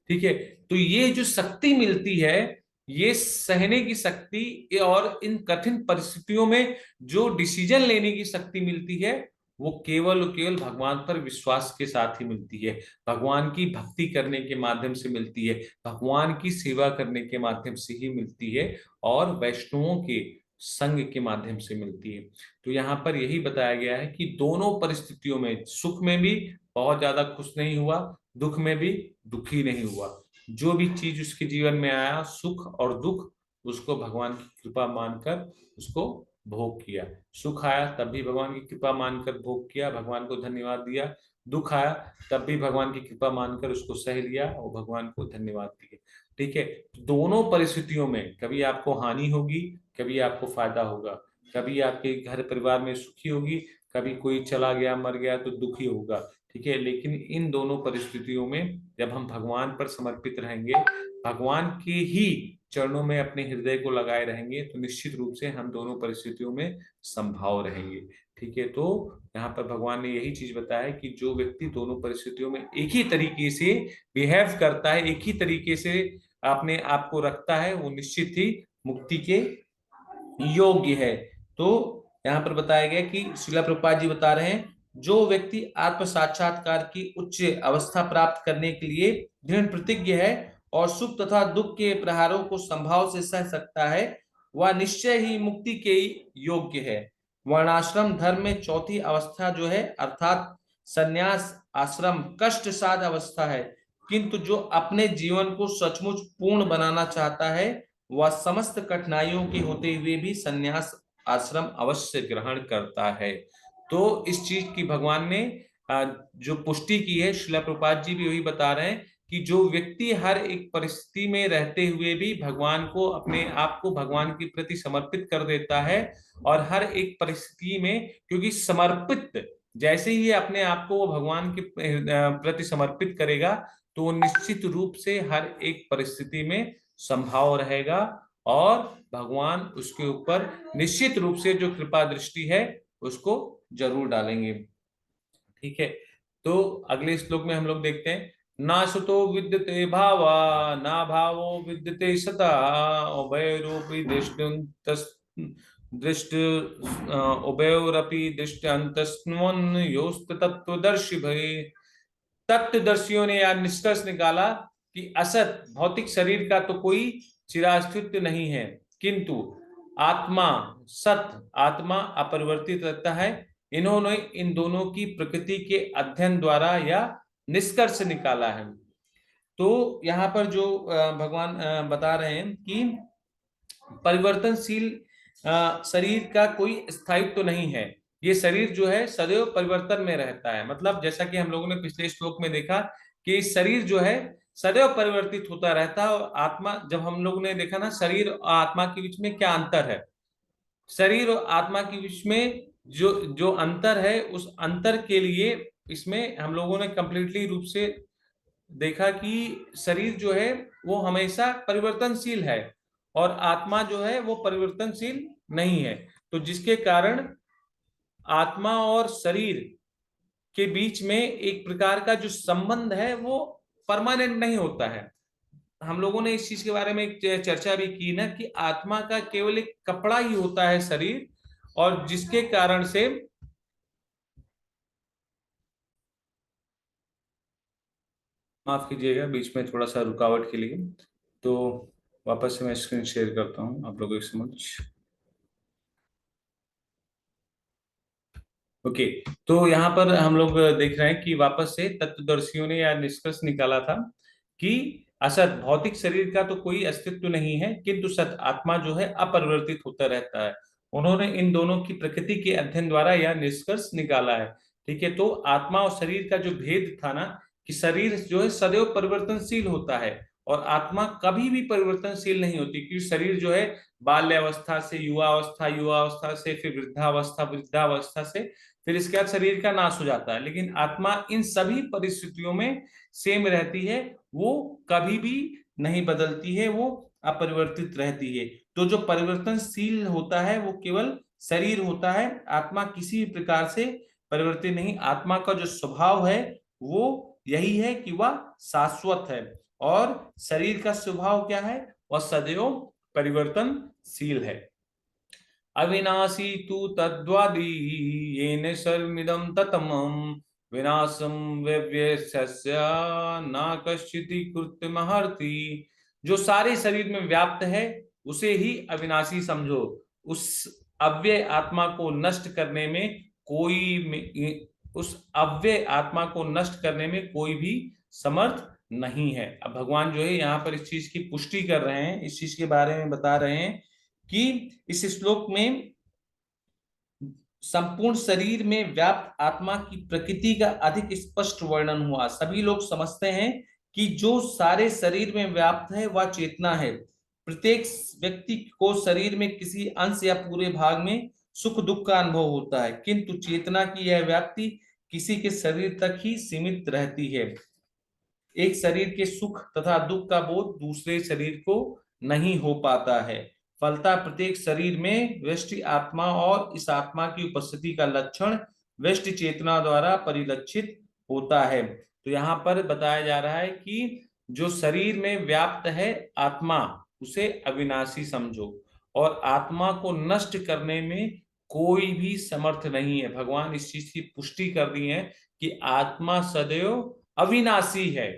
ठीक है, तो ये जो शक्ति मिलती है, ये सहने की शक्ति और इन कठिन परिस्थितियों में जो डिसीजन लेने की शक्ति मिलती है, वो केवल और केवल भगवान पर विश्वास के साथ ही मिलती है, भगवान की भक्ति करने के माध्यम से मिलती है, भगवान की सेवा करने के माध्यम से ही मिलती है, और वैष्णवों के संग के माध्यम से मिलती है। तो यहाँ पर यही बताया गया है कि दोनों परिस्थितियों में, सुख में भी बहुत ज्यादा खुश नहीं हुआ, दुख में भी दुखी नहीं हुआ, जो भी चीज उसके जीवन में आया, सुख और दुख, उसको भगवान की कृपा मानकर उसको भोग किया। सुख आया तब भी भगवान की कृपा मानकर भोग किया, भगवान को धन्यवाद दिया, दुख आया तब भी भगवान की कृपा मानकर उसको सह लिया और भगवान को धन्यवाद दिए। ठीक है, दोनों परिस्थितियों में कभी आपको हानि होगी, कभी आपको फायदा होगा, कभी आपके घर परिवार में सुखी होगी, कभी कोई चला गया मर गया तो दुखी होगा। ठीक है, लेकिन इन दोनों परिस्थितियों में जब हम भगवान पर समर्पित रहेंगे, भगवान के ही चरणों में अपने हृदय को लगाए रहेंगे, तो निश्चित रूप से हम दोनों परिस्थितियों में संभाव रहेंगे। ठीक है, तो यहाँ पर भगवान ने यही चीज बताया कि जो व्यक्ति दोनों परिस्थितियों में एक ही तरीके से बिहेव करता है, एक ही तरीके से अपने आप को रखता है, वो निश्चित ही मुक्ति के योग्य है। तो यहाँ पर बताया गया कि शिला प्रभुपाद जी बता रहे हैं, जो व्यक्ति आत्म साक्षात्कार की उच्च अवस्था प्राप्त करने के लिए दृढ़ प्रतिज्ञ है और सुख तथा दुख के प्रहारों को संभाव से सह सकता है, वह निश्चय ही मुक्ति के योग्य है। वर्णाश्रम धर्म में चौथी अवस्था जो है, अर्थात संन्यास आश्रम, कष्ट साध अवस्था है, किंतु जो अपने जीवन को सचमुच पूर्ण बनाना चाहता है, वह समस्त कठिनाइयों के होते हुए भी संन्यास आश्रम अवश्य ग्रहण करता है। तो इस चीज की भगवान ने जो पुष्टि की है, श्रील प्रभुपाद जी भी वही बता रहे हैं कि जो व्यक्ति हर एक परिस्थिति में रहते हुए भी भगवान को, अपने आप को भगवान के प्रति समर्पित कर देता है, और हर एक परिस्थिति में, क्योंकि समर्पित, जैसे ही अपने आप को वो भगवान के प्रति समर्पित करेगा, तो निश्चित रूप से हर एक परिस्थिति में संभाव रहेगा, और भगवान उसके ऊपर निश्चित रूप से जो कृपा दृष्टि है उसको जरूर डालेंगे। ठीक है, तो अगले श्लोक में हम लोग देखते हैं, ना सुतो विद्यते भावा ना भावो विद्यते सता, उभयोरपि दृष्ट उभयोरपि दृष्टान्तस्त्वन् योस्त तत्वदर्शी भय। तत्वदर्शियों ने यह निष्कर्ष निकाला कि असत भौतिक शरीर का तो कोई चिरास्तित्व नहीं है, किंतु आत्मा सत, आत्मा अपरिवर्तित रहता है। इन्होंने इन दोनों की प्रकृति के अध्ययन द्वारा यह निष्कर्ष निकाला है। तो यहाँ पर जो भगवान बता रहे हैं कि परिवर्तनशील शरीर का कोई स्थायित्व तो नहीं है, ये शरीर जो है सदैव परिवर्तन में रहता है। मतलब जैसा कि हम लोगों ने पिछले श्लोक में देखा कि शरीर जो है सदैव परिवर्तित होता रहता है। और आत्मा, जब हम लोग ने देखा ना शरीर और आत्मा के बीच में क्या अंतर है, शरीर और आत्मा के बीच में जो जो अंतर है, उस अंतर के लिए इसमें हम लोगों ने कंप्लीटली रूप से देखा कि शरीर जो है वो हमेशा परिवर्तनशील है और आत्मा जो है वो परिवर्तनशील नहीं है। तो जिसके कारण आत्मा और शरीर के बीच में एक प्रकार का जो संबंध है वो परमानेंट नहीं होता है। हम लोगों ने इस चीज के बारे में एक चर्चा भी की ना कि आत्मा का केवल एक कपड़ा ही होता है शरीर, और जिसके कारण से, माफ कीजिएगा बीच में थोड़ा सा रुकावट के लिए, तो वापस से मैं स्क्रीन शेयर करता हूं आप लोगों के समक्ष। ओके, तो यहाँ पर हम लोग देख रहे हैं कि वापस से तत्वदर्शियों ने यह निष्कर्ष निकाला था कि असत भौतिक शरीर का तो कोई अस्तित्व नहीं है, किंतु सत आत्मा जो है अपरिवर्तित होता रहता है। उन्होंने इन दोनों की प्रकृति के अध्ययन द्वारा यह निष्कर्ष निकाला है। ठीक है, तो आत्मा और शरीर का जो भेद था ना, कि शरीर जो है सदैव परिवर्तनशील होता है और आत्मा कभी भी परिवर्तनशील नहीं होती, क्योंकि शरीर जो है बाल्यावस्था से युवावस्था, युवावस्था से फिर वृद्धावस्था, वृद्धावस्था से फिर इसके बाद शरीर का नाश हो जाता है। लेकिन आत्मा इन सभी परिस्थितियों में सेम रहती है, वो कभी भी नहीं बदलती है, वो अपरिवर्तित रहती है। तो जो परिवर्तनशील होता है वो केवल शरीर होता है, आत्मा किसी भी प्रकार से परिवर्तित नहीं। आत्मा का जो स्वभाव है वो यही है कि वह शाश्वत है, और शरीर का स्वभाव क्या है, वह सदैव परिवर्तनशील है। अविनाशी तु तद्वादी येन सर्वमिदं ततमं विनाशं व्यव्यस्य न कश्चित् कृत्रिमहर्ति। जो सारे शरीर में व्याप्त है उसे ही अविनाशी समझो। उस अव्यय आत्मा को नष्ट करने में उस अव्यय आत्मा को नष्ट करने में कोई भी समर्थ नहीं है। अब भगवान जो है यहाँ पर इस चीज की पुष्टि कर रहे हैं, इस चीज के बारे में बता रहे हैं कि इस श्लोक में संपूर्ण शरीर में व्याप्त आत्मा की प्रकृति का अधिक स्पष्ट वर्णन हुआ। सभी लोग समझते हैं कि जो सारे शरीर में व्याप्त है वह चेतना है। प्रत्येक व्यक्ति को शरीर में किसी अंश या पूरे भाग में सुख दुख का अनुभव होता है, किंतु चेतना की यह व्याप्ति किसी के शरीर तक ही सीमित रहती है। एक शरीर के सुख तथा दुख का बोध दूसरे शरीर को नहीं हो पाता है। फलतः प्रत्येक शरीर में व्यष्टि आत्मा और इस आत्मा की उपस्थिति का लक्षण व्यष्टि चेतना द्वारा परिलक्षित होता है। तो यहाँ पर बताया जा रहा है कि जो शरीर में व्याप्त है आत्मा, उसे अविनाशी समझो, और आत्मा को नष्ट करने में कोई भी समर्थ नहीं है। भगवान इस चीज की पुष्टि कर दी है कि आत्मा सदैव अविनाशी है।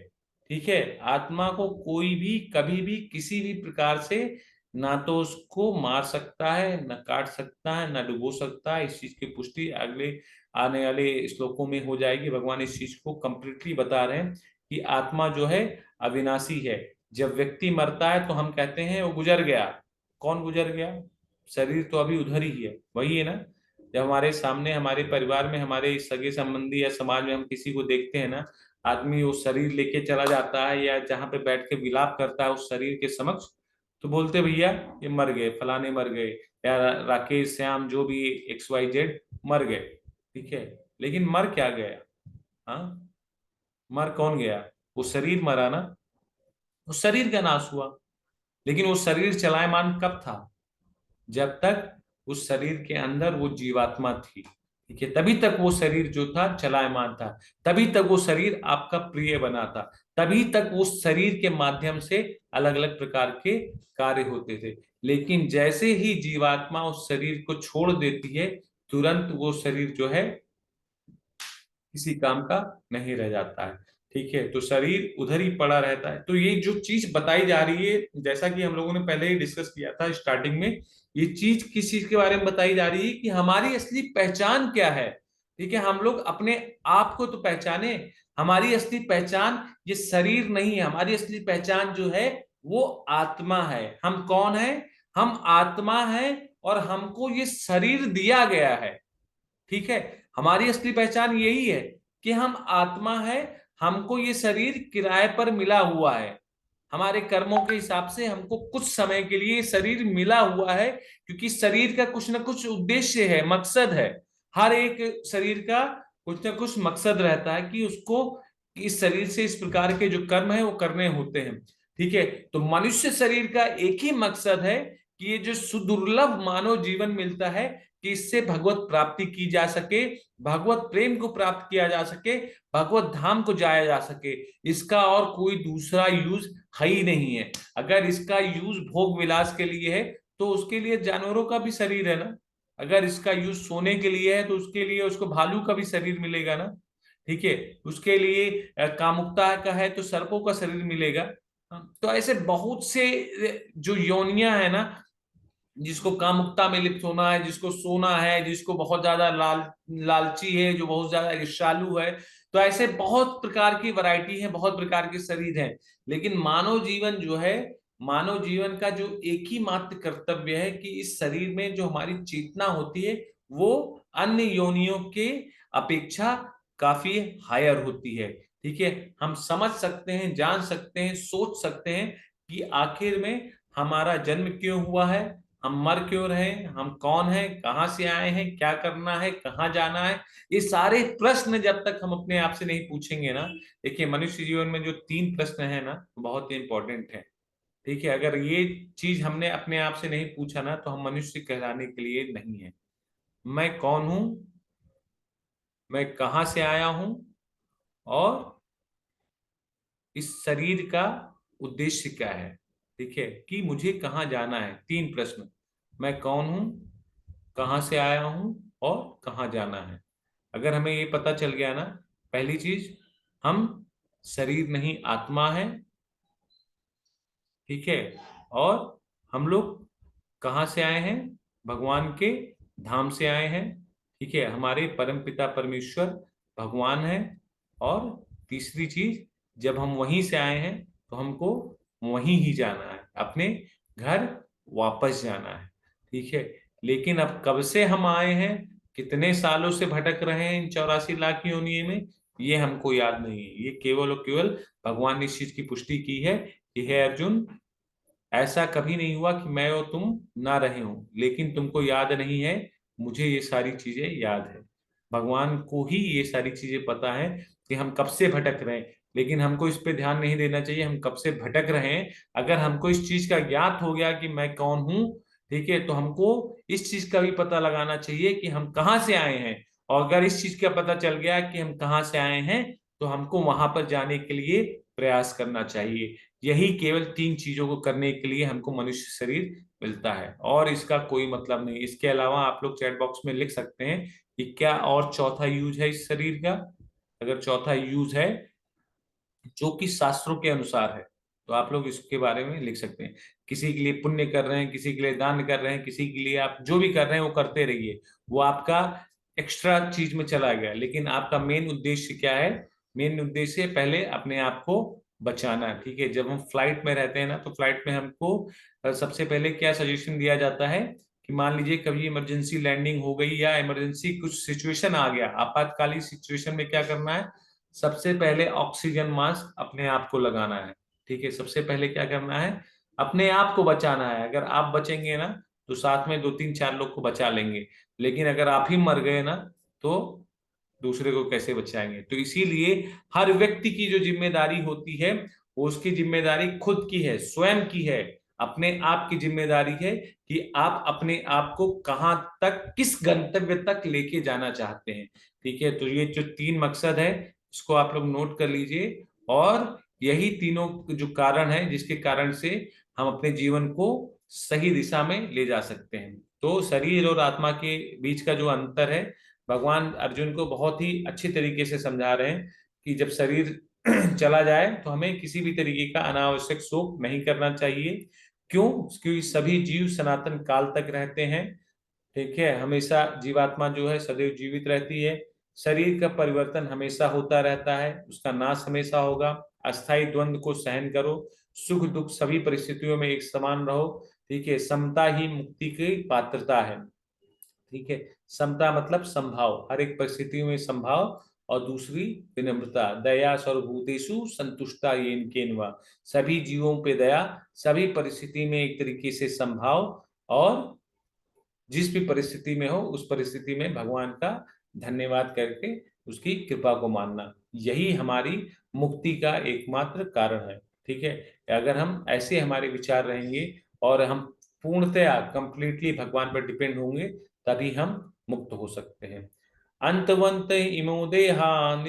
ठीक है, आत्मा को कोई भी कभी भी किसी भी प्रकार से ना तो उसको मार सकता है, न काट सकता है, न डुबो सकता है। इस चीज की पुष्टि अगले आने वाले श्लोकों में हो जाएगी। भगवान इस चीज को कंप्लीटली बता रहे हैं कि आत्मा जो है अविनाशी है। जब व्यक्ति मरता है तो हम कहते हैं वो गुजर गया। कौन गुजर गया? शरीर तो अभी उधर ही है, वही है ना। जब हमारे सामने, हमारे परिवार में, हमारे सगे संबंधी या समाज में हम किसी को देखते हैं ना, आदमी वो शरीर लेके चला जाता है या जहां पे बैठ के विलाप करता है उस शरीर के समक्ष, तो बोलते भैया ये मर गए, फलाने मर गए, या राकेश श्याम जो भी XYZ मर गए। ठीक है, लेकिन मर क्या गया? हाँ, मर कौन गया? वो शरीर मरा ना, उस शरीर का नाश हुआ। लेकिन वो शरीर चलायमान कब था? जब तक उस शरीर के अंदर वो जीवात्मा थी। ठीक है, तभी तक वो शरीर जो था चलायमान था, तभी तक वो शरीर आपका प्रिय बना था, तभी तक वो शरीर के माध्यम से अलग अलग प्रकार के कार्य होते थे। लेकिन जैसे ही जीवात्मा उस शरीर को छोड़ देती है, तुरंत वो शरीर जो है किसी काम का नहीं रह जाता है। ठीक है, तो शरीर उधर ही पड़ा रहता है। तो ये जो चीज बताई जा रही है, जैसा कि हम लोगों ने पहले ही डिस्कस किया था स्टार्टिंग में, ये चीज किस चीज के बारे में बताई जा रही है कि हमारी असली पहचान क्या है। ठीक है, हम लोग अपने आप को तो पहचाने। हमारी असली पहचान ये शरीर नहीं है, हमारी असली पहचान जो है वो आत्मा है। हम कौन है? हम आत्मा है, और हमको ये शरीर दिया गया है। ठीक है, हमारी असली पहचान यही है कि हम आत्मा है, हमको ये शरीर किराए पर मिला हुआ है, हमारे कर्मों के हिसाब से हमको कुछ समय के लिए शरीर मिला हुआ है, क्योंकि शरीर का कुछ ना कुछ उद्देश्य है, मकसद है। हर एक शरीर का कुछ ना कुछ मकसद रहता है कि उसको इस शरीर से इस प्रकार के जो कर्म है वो करने होते हैं। ठीक है, तो मनुष्य शरीर का एक ही मकसद है कि ये जो सुदुर्लभ मानव जीवन मिलता है कि इससे भगवत प्राप्ति की जा सके, भगवत प्रेम को प्राप्त किया जा सके, भगवत धाम को जाया जा सके। इसका और कोई दूसरा यूज है ही नहीं है। अगर इसका यूज भोग विलास के लिए है तो उसके लिए जानवरों का भी शरीर है ना, अगर इसका यूज सोने के लिए है तो उसके लिए उसको भालू का भी शरीर मिलेगा ना। ठीक है, उसके लिए कामुकता का है तो सर्पों का शरीर मिलेगा। तो ऐसे बहुत से जो योनियां है ना, जिसको कामुकता में लिप्त होना है, जिसको सोना है, जिसको बहुत ज्यादा लालची है, जो बहुत ज्यादा ईर्ष्यालु है, तो ऐसे बहुत प्रकार की वैरायटी है, बहुत प्रकार के शरीर हैं। लेकिन मानव जीवन जो है, मानव जीवन का जो एक ही मात्र कर्तव्य है कि इस शरीर में जो हमारी चेतना होती है वो अन्य योनियों के अपेक्षा काफी हायर होती है। ठीक है, हम समझ सकते हैं, जान सकते हैं, सोच सकते हैं कि आखिर में हमारा जन्म क्यों हुआ है, हम मर क्यों रहे, हम कौन हैं, कहां से आए हैं, क्या करना है, कहां जाना है। ये सारे प्रश्न जब तक हम अपने आप से नहीं पूछेंगे ना, देखिए मनुष्य जीवन में जो तीन प्रश्न है ना बहुत ही इंपॉर्टेंट है। ठीक है, अगर ये चीज हमने अपने आप से नहीं पूछा ना तो हम मनुष्य कहलाने के लिए नहीं है। मैं कौन हूं, मैं कहां से आया हूं, और इस शरीर का उद्देश्य क्या है। ठीक है, कि मुझे कहाँ जाना है, तीन प्रश्न। मैं कौन हूं, कहाँ से आया हूं, और कहाँ जाना है। अगर हमें ये पता चल गया ना, पहली चीज, हम शरीर नहीं आत्मा है। ठीक है, और हम लोग कहाँ से आए हैं, भगवान के धाम से आए हैं। ठीक है, हमारे परम पिता परमेश्वर भगवान है। और तीसरी चीज, जब हम वहीं से आए हैं तो हमको वहीं ही जाना है, अपने घर वापस जाना है। ठीक है, लेकिन अब कब से हम आए हैं, कितने सालों से भटक रहे हैं इन 84 लाख योनियों में, ये हमको याद नहीं है। ये केवल और केवल भगवान ने इस चीज की पुष्टि की है कि हे अर्जुन, ऐसा कभी नहीं हुआ कि मैं और तुम ना रहे हो, लेकिन तुमको याद नहीं है, मुझे ये सारी चीजें याद है। भगवान को ही ये सारी चीजें पता है कि हम कब से भटक रहे हैं, लेकिन हमको इस पे ध्यान नहीं देना चाहिए हम कब से भटक रहे हैं। अगर हमको इस चीज का ज्ञात हो गया कि मैं कौन हूं, ठीक है, तो हमको इस चीज का भी पता लगाना चाहिए कि हम कहाँ से आए हैं। और अगर इस चीज का पता चल गया कि हम कहाँ से आए हैं, तो हमको वहां पर जाने के लिए प्रयास करना चाहिए। यही केवल तीन चीजों को करने के लिए हमको मनुष्य शरीर मिलता है, और इसका कोई मतलब नहीं। इसके अलावा आप लोग चैट बॉक्स में लिख सकते हैं कि क्या और चौथा यूज है इस शरीर का। अगर चौथा यूज है जो कि शास्त्रों के अनुसार है, तो आप लोग इसके बारे में लिख सकते हैं। किसी के लिए पुण्य कर रहे हैं, किसी के लिए दान कर रहे हैं, किसी के लिए आप जो भी कर रहे हैं वो करते रहिए, वो आपका एक्स्ट्रा चीज में चला गया। लेकिन आपका मेन उद्देश्य क्या है, मेन उद्देश्य पहले अपने आप को बचाना। ठीक है, जब हम फ्लाइट में रहते हैं ना, तो फ्लाइट में हमको सबसे पहले क्या सजेशन दिया जाता है कि मान लीजिए कभी इमरजेंसी लैंडिंग हो गई या इमरजेंसी कुछ सिचुएशन आ गया, आपातकालीन सिचुएशन में क्या करना है, सबसे पहले ऑक्सीजन मास्क अपने आप को लगाना है। ठीक है, सबसे पहले क्या करना है, अपने आप को बचाना है। अगर आप बचेंगे ना तो साथ में दो तीन चार लोग को बचा लेंगे, लेकिन अगर आप ही मर गए ना तो दूसरे को कैसे बचाएंगे। तो इसीलिए हर व्यक्ति की जो जिम्मेदारी होती है वो उसकी जिम्मेदारी खुद की है, स्वयं की है, अपने आप की जिम्मेदारी है कि आप अपने आप को कहां तक, किस गंतव्य तक लेके जाना चाहते हैं। ठीक है, तो ये जो तीन मकसद है इसको आप लोग नोट कर लीजिए, और यही तीनों जो कारण है जिसके कारण से हम अपने जीवन को सही दिशा में ले जा सकते हैं। तो शरीर और आत्मा के बीच का जो अंतर है, भगवान अर्जुन को बहुत ही अच्छी तरीके से समझा रहे हैं कि जब शरीर चला जाए तो हमें किसी भी तरीके का अनावश्यक शोक नहीं करना चाहिए। क्यों? क्योंकि सभी जीव सनातन काल तक रहते हैं। ठीक है, हमेशा जीवात्मा जो है सदैव जीवित रहती है। शरीर का परिवर्तन हमेशा होता रहता है, उसका नाश हमेशा होगा। अस्थायी द्वंद को सहन करो, सुख दुख सभी परिस्थितियों में एक समान रहो। ठीक है, समता ही मुक्ति की पात्रता है। ठीक है, समता मतलब संभाव, हर एक परिस्थिति में संभाव, और दूसरी विनम्रता। दया सर्वभूतेषु संतुष्टा येन केनवा, सभी जीवों पे दया, सभी परिस्थिति में एक तरीके से संभाव, और जिस भी परिस्थिति में हो उस परिस्थिति में भगवान का धन्यवाद करके उसकी कृपा को मानना, यही हमारी मुक्ति का एकमात्र कारण है। ठीक है, अगर हम ऐसे हमारे विचार रहेंगे और हम पूर्णतया कंप्लीटली भगवान पर डिपेंड होंगे, तभी हम मुक्त हो सकते हैं। अंतवंत इमो देहा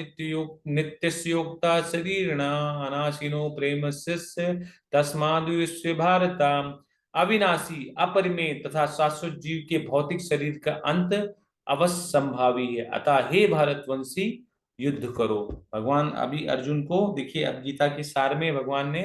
नित्यस्योक्ता शरीरिणा अनाशिनो प्रेमस्य तस्माद्विश्व भारता। अविनाशी, अपरिमेय तथा शाश्वत जीव के भौतिक शरीर का अंत अवश्य संभावी है, अतः हे भारतवंशी युद्ध करो। भगवान अभी अर्जुन को देखिए, अब गीता के सार में भगवान ने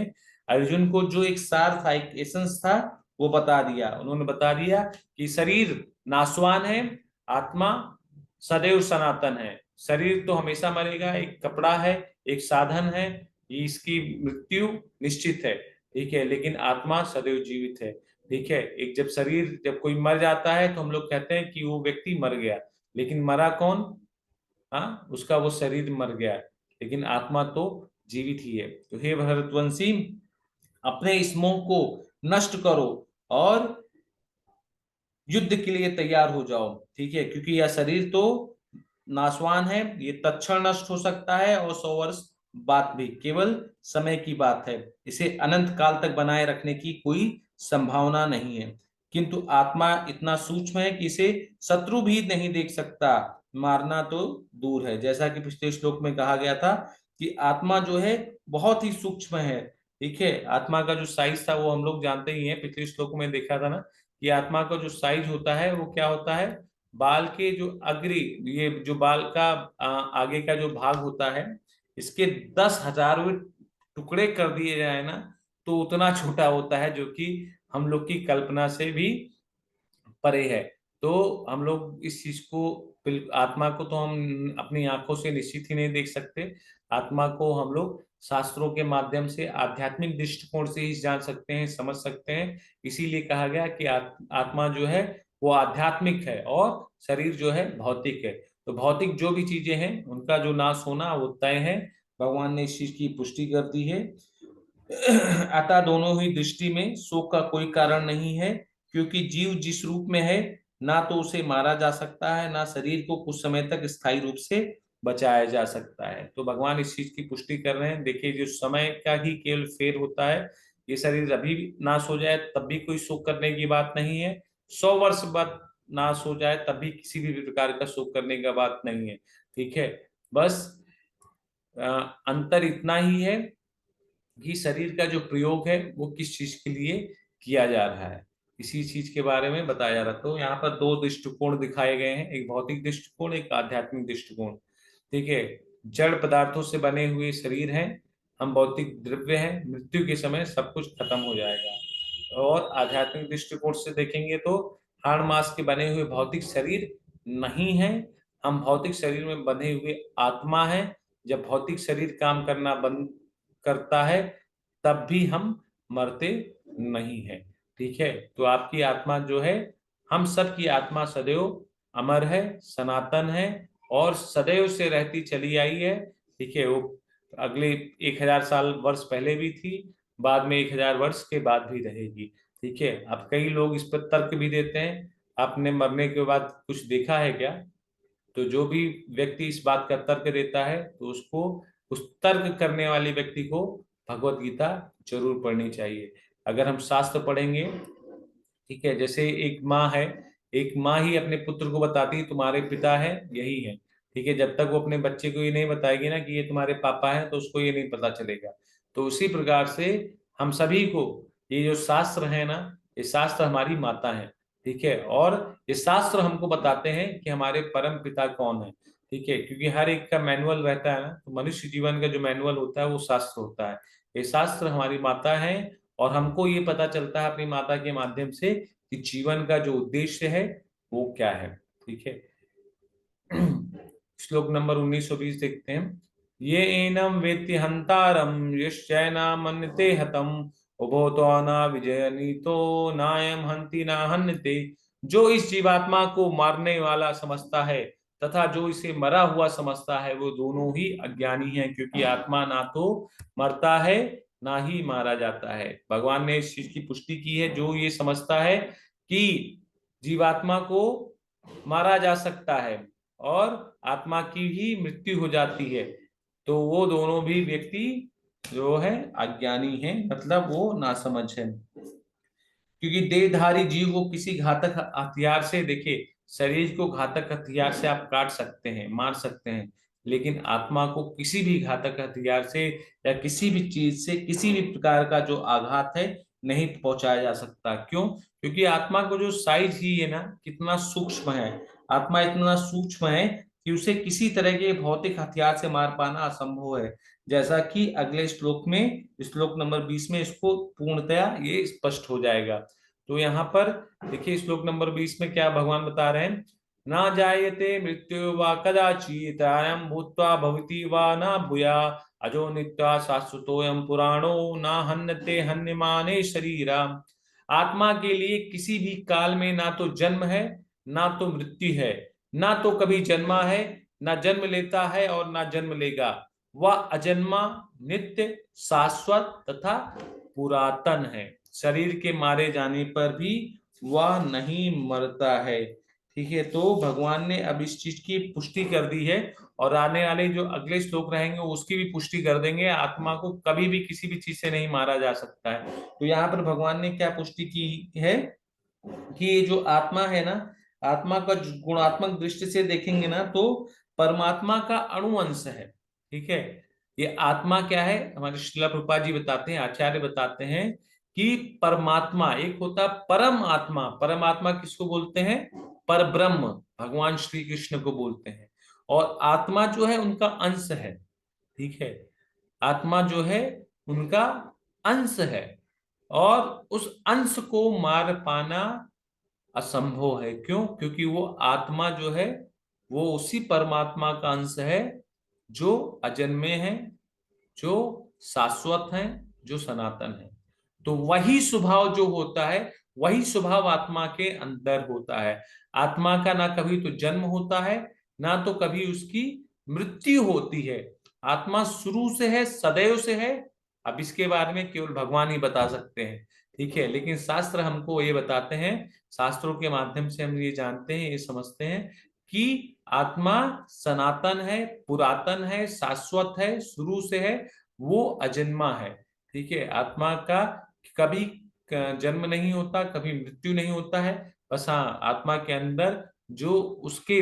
अर्जुन को जो एक सार था, एक एसेंस था, वो बता दिया। उन्होंने बता दिया कि शरीर नाशवान है, आत्मा सदैव सनातन है। शरीर तो हमेशा मरेगा, एक कपड़ा है, एक साधन है, इसकी मृत्यु निश्चित है। ठीक है, लेकिन आत्मा सदैव जीवित है। ठीक है, एक जब शरीर, जब कोई मर जाता है तो हम लोग कहते हैं कि वो व्यक्ति मर गया, लेकिन मरा कौन? हाँ, उसका वो शरीर मर गया, लेकिन आत्मा तो जीवित ही है। तो हे भरतवंशी, अपने इस मोह को नष्ट करो और युद्ध के लिए तैयार हो जाओ। ठीक है, क्योंकि यह शरीर तो नाशवान है, ये तत्क्षण नष्ट हो सकता है, और 100 वर्ष बाद भी केवल समय की बात है। इसे अनंत काल तक बनाए रखने की कोई संभावना नहीं है। किंतु आत्मा इतना सूक्ष्म है कि इसे शत्रु भी नहीं देख सकता, मारना तो दूर है। जैसा कि पिछले श्लोक में कहा गया था कि आत्मा जो है बहुत ही सूक्ष्म है। ठीक है, आत्मा का जो साइज था वो हम लोग जानते ही हैं, पिछले श्लोक में देखा था ना कि आत्मा का जो साइज होता है वो क्या होता है, बाल के जो अग्री, ये जो बाल का आगे का जो भाग होता है, इसके 10,000वें टुकड़े कर दिए जाए ना, तो उतना छोटा होता है, जो कि हम लोग की कल्पना से भी परे है। तो हम लोग इस चीज को, आत्मा को तो हम अपनी आंखों से निश्चित ही नहीं देख सकते। आत्मा को हम लोग शास्त्रों के माध्यम से, आध्यात्मिक दृष्टिकोण से ही जान सकते हैं, समझ सकते हैं। इसीलिए कहा गया कि आत्मा जो है वो आध्यात्मिक है और शरीर जो है भौतिक है। तो भौतिक जो भी चीजें हैं उनका जो नाश होना वो तय है, भगवान ने इस चीज की पुष्टि कर दी है। अतः दोनों ही दृष्टि में शोक का कोई कारण नहीं है, क्योंकि जीव जिस रूप में है, ना तो उसे मारा जा सकता है, ना शरीर को कुछ समय तक स्थायी रूप से बचाया जा सकता है। तो भगवान इस चीज की पुष्टि कर रहे हैं। देखिए, जो समय का ही केवल फेर होता है, ये शरीर अभी भी नाश हो जाए तब भी कोई शोक करने की बात नहीं है, 100 वर्ष बाद नाश हो जाए तब भी किसी भी प्रकार का शोक करने का बात नहीं है। ठीक है, बस अंतर इतना ही है कि शरीर का जो प्रयोग है वो किस चीज के लिए किया जा रहा है, इसी चीज के बारे में बताया जा रहा है। तो यहाँ पर दो दृष्टिकोण दिखाए गए हैं, एक भौतिक दृष्टिकोण, एक आध्यात्मिक दृष्टिकोण। ठीक है, जड़ पदार्थों से बने हुए शरीर हैं, हम भौतिक द्रव्य हैं, मृत्यु के समय सब कुछ खत्म हो जाएगा। और आध्यात्मिक दृष्टिकोण से देखेंगे तो हाड़ मांस के बने हुए भौतिक शरीर नहीं है, हम भौतिक शरीर में बंधे हुए आत्मा है। जब भौतिक शरीर काम करना बंद करता है तब भी हम मरते नहीं है। ठीक है, तो आपकी आत्मा जो है, हम सब की आत्मा सदैव अमर है, सनातन है, और सदैव से रहती चली आई है। ठीक है, वो अगले 1,000 साल वर्ष पहले भी थी, बाद में 1,000 वर्ष के बाद भी रहेगी। ठीक है, अब कई लोग इस पर तर्क भी देते हैं, आपने मरने के बाद कुछ देखा है क्या? तो जो भी व्यक्ति इस बात का तर्क देता है तो उसको, उस तर्क करने वाले व्यक्ति को भगवत गीता जरूर पढ़नी चाहिए। अगर हम शास्त्र पढ़ेंगे, ठीक है, जैसे एक माँ है, एक माँ ही अपने पुत्र को बताती है तुम्हारे पिता है यही है। ठीक है, जब तक वो अपने बच्चे को ये नहीं बताएगी ना कि ये तुम्हारे पापा है, तो उसको ये नहीं पता चलेगा। तो उसी प्रकार से हम सभी को ये जो शास्त्र है ना, ये शास्त्र हमारी माता है। ठीक है, और ये शास्त्र हमको बताते हैं कि हमारे परम पिता कौन है। ठीक है, क्योंकि हर एक का मैनुअल रहता है ना, तो मनुष्य जीवन का जो मैनुअल होता है वो शास्त्र होता है। ये शास्त्र हमारी माता है, और हमको ये पता चलता है अपनी माता के माध्यम से कि जीवन का जो उद्देश्य है वो क्या है। ठीक है, श्लोक नंबर 1920 देखते हैं। ये एनम वेत्ति हंतारम यश्चैनामन्यते हतम उभो तो न विजयनी तो नायम हंति ना हन्यते। जो इस जीवात्मा को मारने वाला समझता है तथा जो इसे मरा हुआ समझता है वो दोनों ही अज्ञानी हैं, क्योंकि आत्मा ना तो मरता है ना ही मारा जाता है। भगवान ने इस चीज की पुष्टि की है, जो ये समझता है कि जीवात्मा को मारा जा सकता है और आत्मा की भी मृत्यु हो जाती है, तो वो दोनों भी व्यक्ति जो है अज्ञानी हैं, मतलब वो नासमझ है। क्योंकि देहधारी जीव को किसी घातक हथियार से, देखिए शरीर को घातक हथियार से आप काट सकते हैं, मार सकते हैं, लेकिन आत्मा को किसी भी घातक हथियार से या किसी भी चीज से किसी भी प्रकार का जो आघात है नहीं पहुंचाया जा सकता। क्यों? क्योंकि आत्मा को जो साइज ही है ना, कितना सूक्ष्म है। आत्मा इतना सूक्ष्म है कि उसे किसी तरह के भौतिक हथियार से मार पाना असंभव है। जैसा कि अगले श्लोक में, श्लोक नंबर 20 में इसको पूर्णतया ये स्पष्ट हो जाएगा। तो यहाँ पर देखिए श्लोक नंबर 20 में क्या भगवान बता रहे हैं। ना जायते मृत्यु वा कदाचित् अयं भूत्वा भविति वा न भूया अजो नित्या शाश्वतोऽयं पुराणो ना हन्यते हन्यमाने शरीरा। आत्मा के लिए किसी भी काल में ना तो जन्म है ना तो मृत्यु है, ना तो कभी जन्मा है, ना जन्म लेता है और ना जन्म लेगा। वह अजन्मा, नित्य, शाश्वत तथा पुरातन है। शरीर के मारे जाने पर भी वह नहीं मरता है। ठीक है, तो भगवान ने अब इस चीज की पुष्टि कर दी है, और आने वाले जो अगले श्लोक रहेंगे उसकी भी पुष्टि कर देंगे। आत्मा को कभी भी किसी भी चीज से नहीं मारा जा सकता है। तो यहाँ पर भगवान ने क्या पुष्टि की है कि ये जो आत्मा है ना, आत्मा का गुणात्मक दृष्टि से देखेंगे ना तो परमात्मा का अणुअंश है। ठीक है, ये आत्मा क्या है, हमारे श्रील प्रभुपाद जी बताते हैं, आचार्य बताते हैं कि परमात्मा एक होता परम आत्मा। परमात्मा किसको बोलते हैं? पर ब्रह्म, भगवान श्री कृष्ण को बोलते हैं। और आत्मा जो है उनका अंश है। ठीक है, आत्मा जो है उनका अंश है, और उस अंश को मार पाना असंभव है। क्यों? क्योंकि वो आत्मा जो है वो उसी परमात्मा का अंश है जो अजन्मे हैं, जो शाश्वत हैं, जो सनातन है। तो वही स्वभाव जो होता है, वही स्वभाव आत्मा के अंदर होता है। आत्मा का ना कभी तो जन्म होता है, ना तो कभी उसकी मृत्यु होती है। आत्मा शुरू से है, सदैव से है। अब इसके बारे में केवल भगवान ही बता सकते हैं। ठीक है, लेकिन शास्त्र हमको ये बताते हैं, शास्त्रों के माध्यम से हम ये जानते हैं, ये समझते हैं कि आत्मा सनातन है, पुरातन है, शाश्वत है, शुरू से है, वो अजन्मा है। ठीक है, आत्मा का कभी जन्म नहीं होता, कभी मृत्यु नहीं होता है। बस हाँ, आत्मा के अंदर जो उसके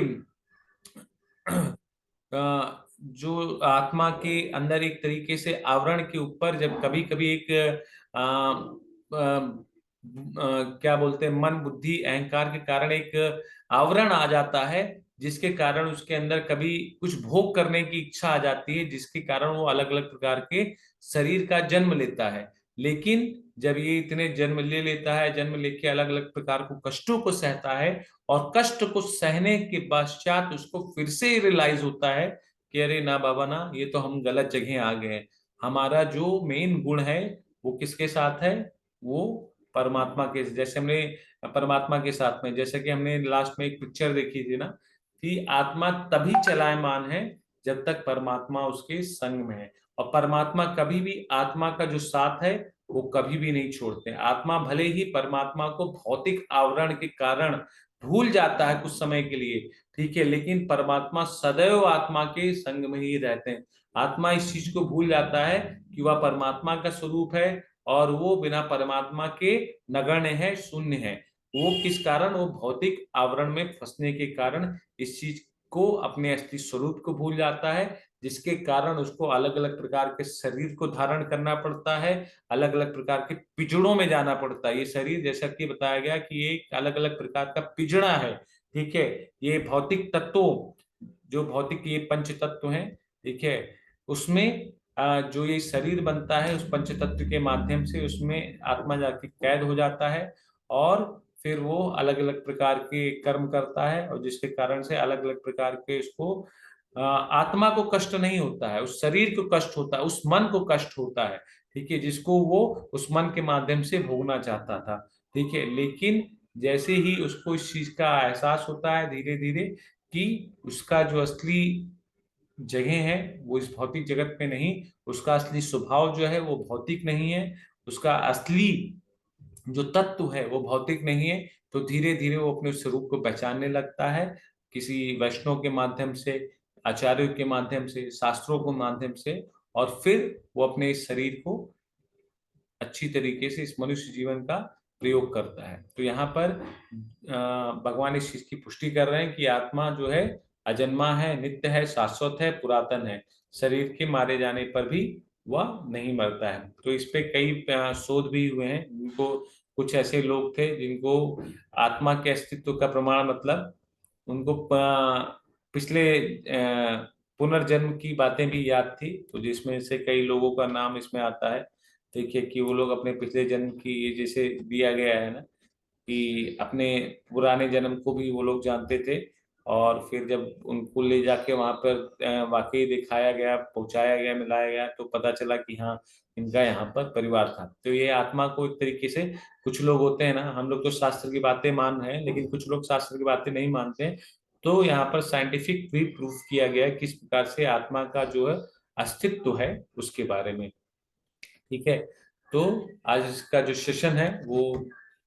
जो आत्मा के अंदर एक तरीके से आवरण के ऊपर जब कभी कभी एक आ, क्या बोलते हैं, मन बुद्धि अहंकार के कारण एक आवरण आ जाता है, जिसके कारण उसके अंदर कभी कुछ भोग करने की इच्छा आ जाती है, जिसके कारण वो अलग अलग प्रकार के शरीर का जन्म लेता है। लेकिन जब ये इतने जन्म ले लेता है, जन्म लेके अलग अलग प्रकार को कष्टों को सहता है, और कष्ट को सहने के पश्चात उसको फिर से रियलाइज होता है कि अरे ना बाबा ना, ये तो हम गलत जगह आ गए हैं। हमारा जो मेन गुण है वो किसके साथ है? वो परमात्मा के, जैसे हमने परमात्मा के साथ में, जैसे कि हमने लास्ट में एक पिक्चर देखी थी ना, कि आत्मा तभी चलायमान है जब तक परमात्मा उसके संग में है। और परमात्मा कभी भी आत्मा का जो साथ है वो कभी भी नहीं छोड़ते। आत्मा भले ही परमात्मा को भौतिक आवरण के कारण भूल जाता है कुछ समय के लिए, ठीक है, लेकिन परमात्मा सदैव आत्मा के संग में ही रहते हैं। आत्मा इस चीज को भूल जाता है कि वह परमात्मा का स्वरूप है, और वो बिना परमात्मा के नगण्य है, शून्य है। वो किस कारण? वो भौतिक आवरण में फंसने के कारण इस चीज को, अपने असली स्वरूप को भूल जाता है, जिसके कारण उसको अलग अलग प्रकार के शरीर को धारण करना पड़ता है, अलग अलग प्रकार के पिंजड़ों में जाना पड़ता है। ये शरीर, जैसा कि बताया गया कि ये अलग अलग प्रकार का पिंजड़ा है। ठीक है, ये भौतिक तत्वों, जो भौतिक ये पंच तत्व हैं, ठीक है, उसमें जो ये शरीर बनता है उस पंच तत्व के माध्यम से उसमें आत्मा जाके कैद हो जाता है, और फिर वो अलग अलग प्रकार के कर्म करता है, और जिसके कारण से अलग अलग प्रकार के इसको आत्मा को कष्ट नहीं होता है, उस शरीर को कष्ट होता है, उस मन को कष्ट होता है। ठीक है, जिसको वो उस मन के माध्यम से भोगना चाहता था। ठीक है, लेकिन जैसे ही उसको इस चीज का एहसास होता है धीरे धीरे, कि उसका जो असली जगह है वो इस भौतिक जगत में नहीं, उसका असली स्वभाव जो है वो भौतिक नहीं है, उसका असली जो तत्व है वो भौतिक नहीं है। तो धीरे धीरे वो अपने स्वरूप को पहचानने लगता है, किसी वैष्णव के माध्यम से, आचार्यों के माध्यम से, शास्त्रों के माध्यम से, और फिर वो अपने इस शरीर को अच्छी तरीके से इस मनुष्य जीवन का प्रयोग करता है। तो यहाँ पर भगवान इस चीज की पुष्टि कर रहे हैं कि आत्मा जो है अजन्मा है, नित्य है, शाश्वत है, पुरातन है। शरीर के मारे जाने पर भी वह नहीं मरता है। तो इस पे कई शोध भी हुए हैं, जिनको कुछ ऐसे लोग थे जिनको आत्मा के अस्तित्व का प्रमाण मतलब उनको पिछले पुनर्जन्म की बातें भी याद थी, तो जिसमें से कई लोगों का नाम इसमें आता है। देखिए कि वो लोग अपने पिछले जन्म की, ये जैसे दिया गया है ना, कि अपने पुराने जन्म को भी वो लोग जानते थे, और फिर जब उनको ले जाके वहां पर वाकई दिखाया गया, पहुंचाया गया, मिलाया गया, तो पता चला कि हाँ, इनका यहाँ पर परिवार था। तो ये आत्मा को एक तरीके से, कुछ लोग होते हैं ना, हम लोग तो शास्त्र की बातें मान रहे हैं, लेकिन कुछ लोग शास्त्र की बातें नहीं मानते हैं। तो यहाँ पर साइंटिफिक भी प्रूफ किया गया है किस प्रकार से आत्मा का जो है अस्तित्व है उसके बारे में। ठीक है। तो आज का जो सेशन है वो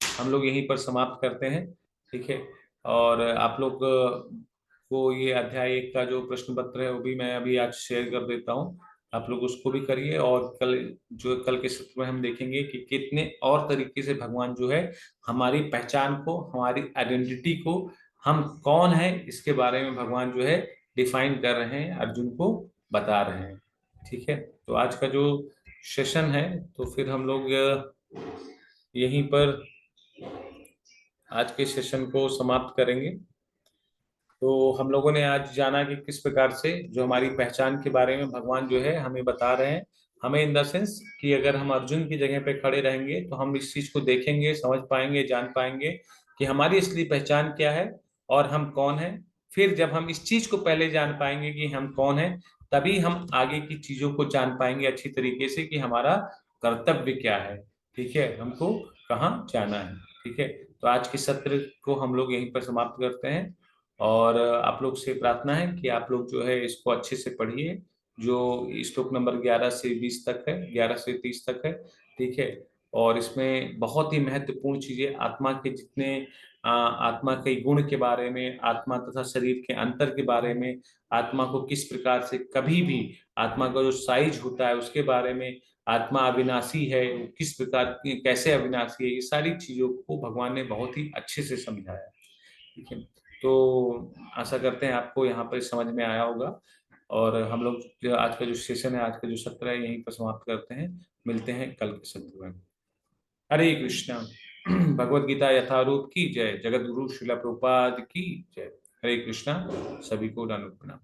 हम लोग यहीं पर समाप्त करते हैं। ठीक है। और आप लोग को ये अध्याय 1 का जो प्रश्न पत्र है वो भी मैं अभी आज शेयर कर देता हूँ। आप लोग उसको भी करिए, और कल के सत्र में हम देखेंगे कि कितने और तरीके से भगवान जो है हमारी पहचान को, हमारी आइडेंटिटी को, हम कौन है इसके बारे में भगवान जो है डिफाइन कर रहे हैं, अर्जुन को बता रहे हैं। ठीक है। तो आज का जो सेशन है, तो फिर हम लोग यहीं पर आज के सेशन को समाप्त करेंगे। तो हम लोगों ने आज जाना कि किस प्रकार से जो हमारी पहचान के बारे में भगवान जो है हमें बता रहे हैं। हमें इन द सेंस कि अगर हम अर्जुन की जगह पे खड़े रहेंगे तो हम इस चीज को देखेंगे, समझ पाएंगे, जान पाएंगे कि हमारी असली पहचान क्या है और हम कौन है। फिर जब हम इस चीज को पहले जान पाएंगे कि हम कौन है, तभी हम आगे की चीजों को जान पाएंगे अच्छी तरीके से कि हमारा कर्तव्य क्या है। ठीक है, हमको कहाँ जाना है। ठीक है। तो आज के सत्र को हम लोग यहीं पर समाप्त करते हैं, और आप लोग से प्रार्थना है कि आप लोग जो है इसको अच्छे से पढ़िए। जो श्लोक नंबर 11 से 20 तक है, 11 से 30 तक है। ठीक है। और इसमें बहुत ही महत्वपूर्ण चीजें आत्मा के जितने आत्मा के गुण के बारे में, आत्मा तथा शरीर के अंतर के बारे में, आत्मा को किस प्रकार से कभी भी, आत्मा का जो साइज होता है उसके बारे में, आत्मा अविनाशी है, वो किस प्रकार की, कैसे अविनाशी है, ये सारी चीजों को भगवान ने बहुत ही अच्छे से समझाया है। ठीक है। तो आशा करते हैं आपको यहाँ पर समझ में आया होगा, और हम लोग जो आज का जो सेशन है, आज का जो सत्र है, यहीं पर समाप्त करते हैं। मिलते हैं कल के सत्र में। हरे कृष्णा। भगवत गीता यथारूप की जय। जगत गुरु श्रील प्रभुपाद की जय। हरे कृष्णा। सभी को दंडवत प्रणाम।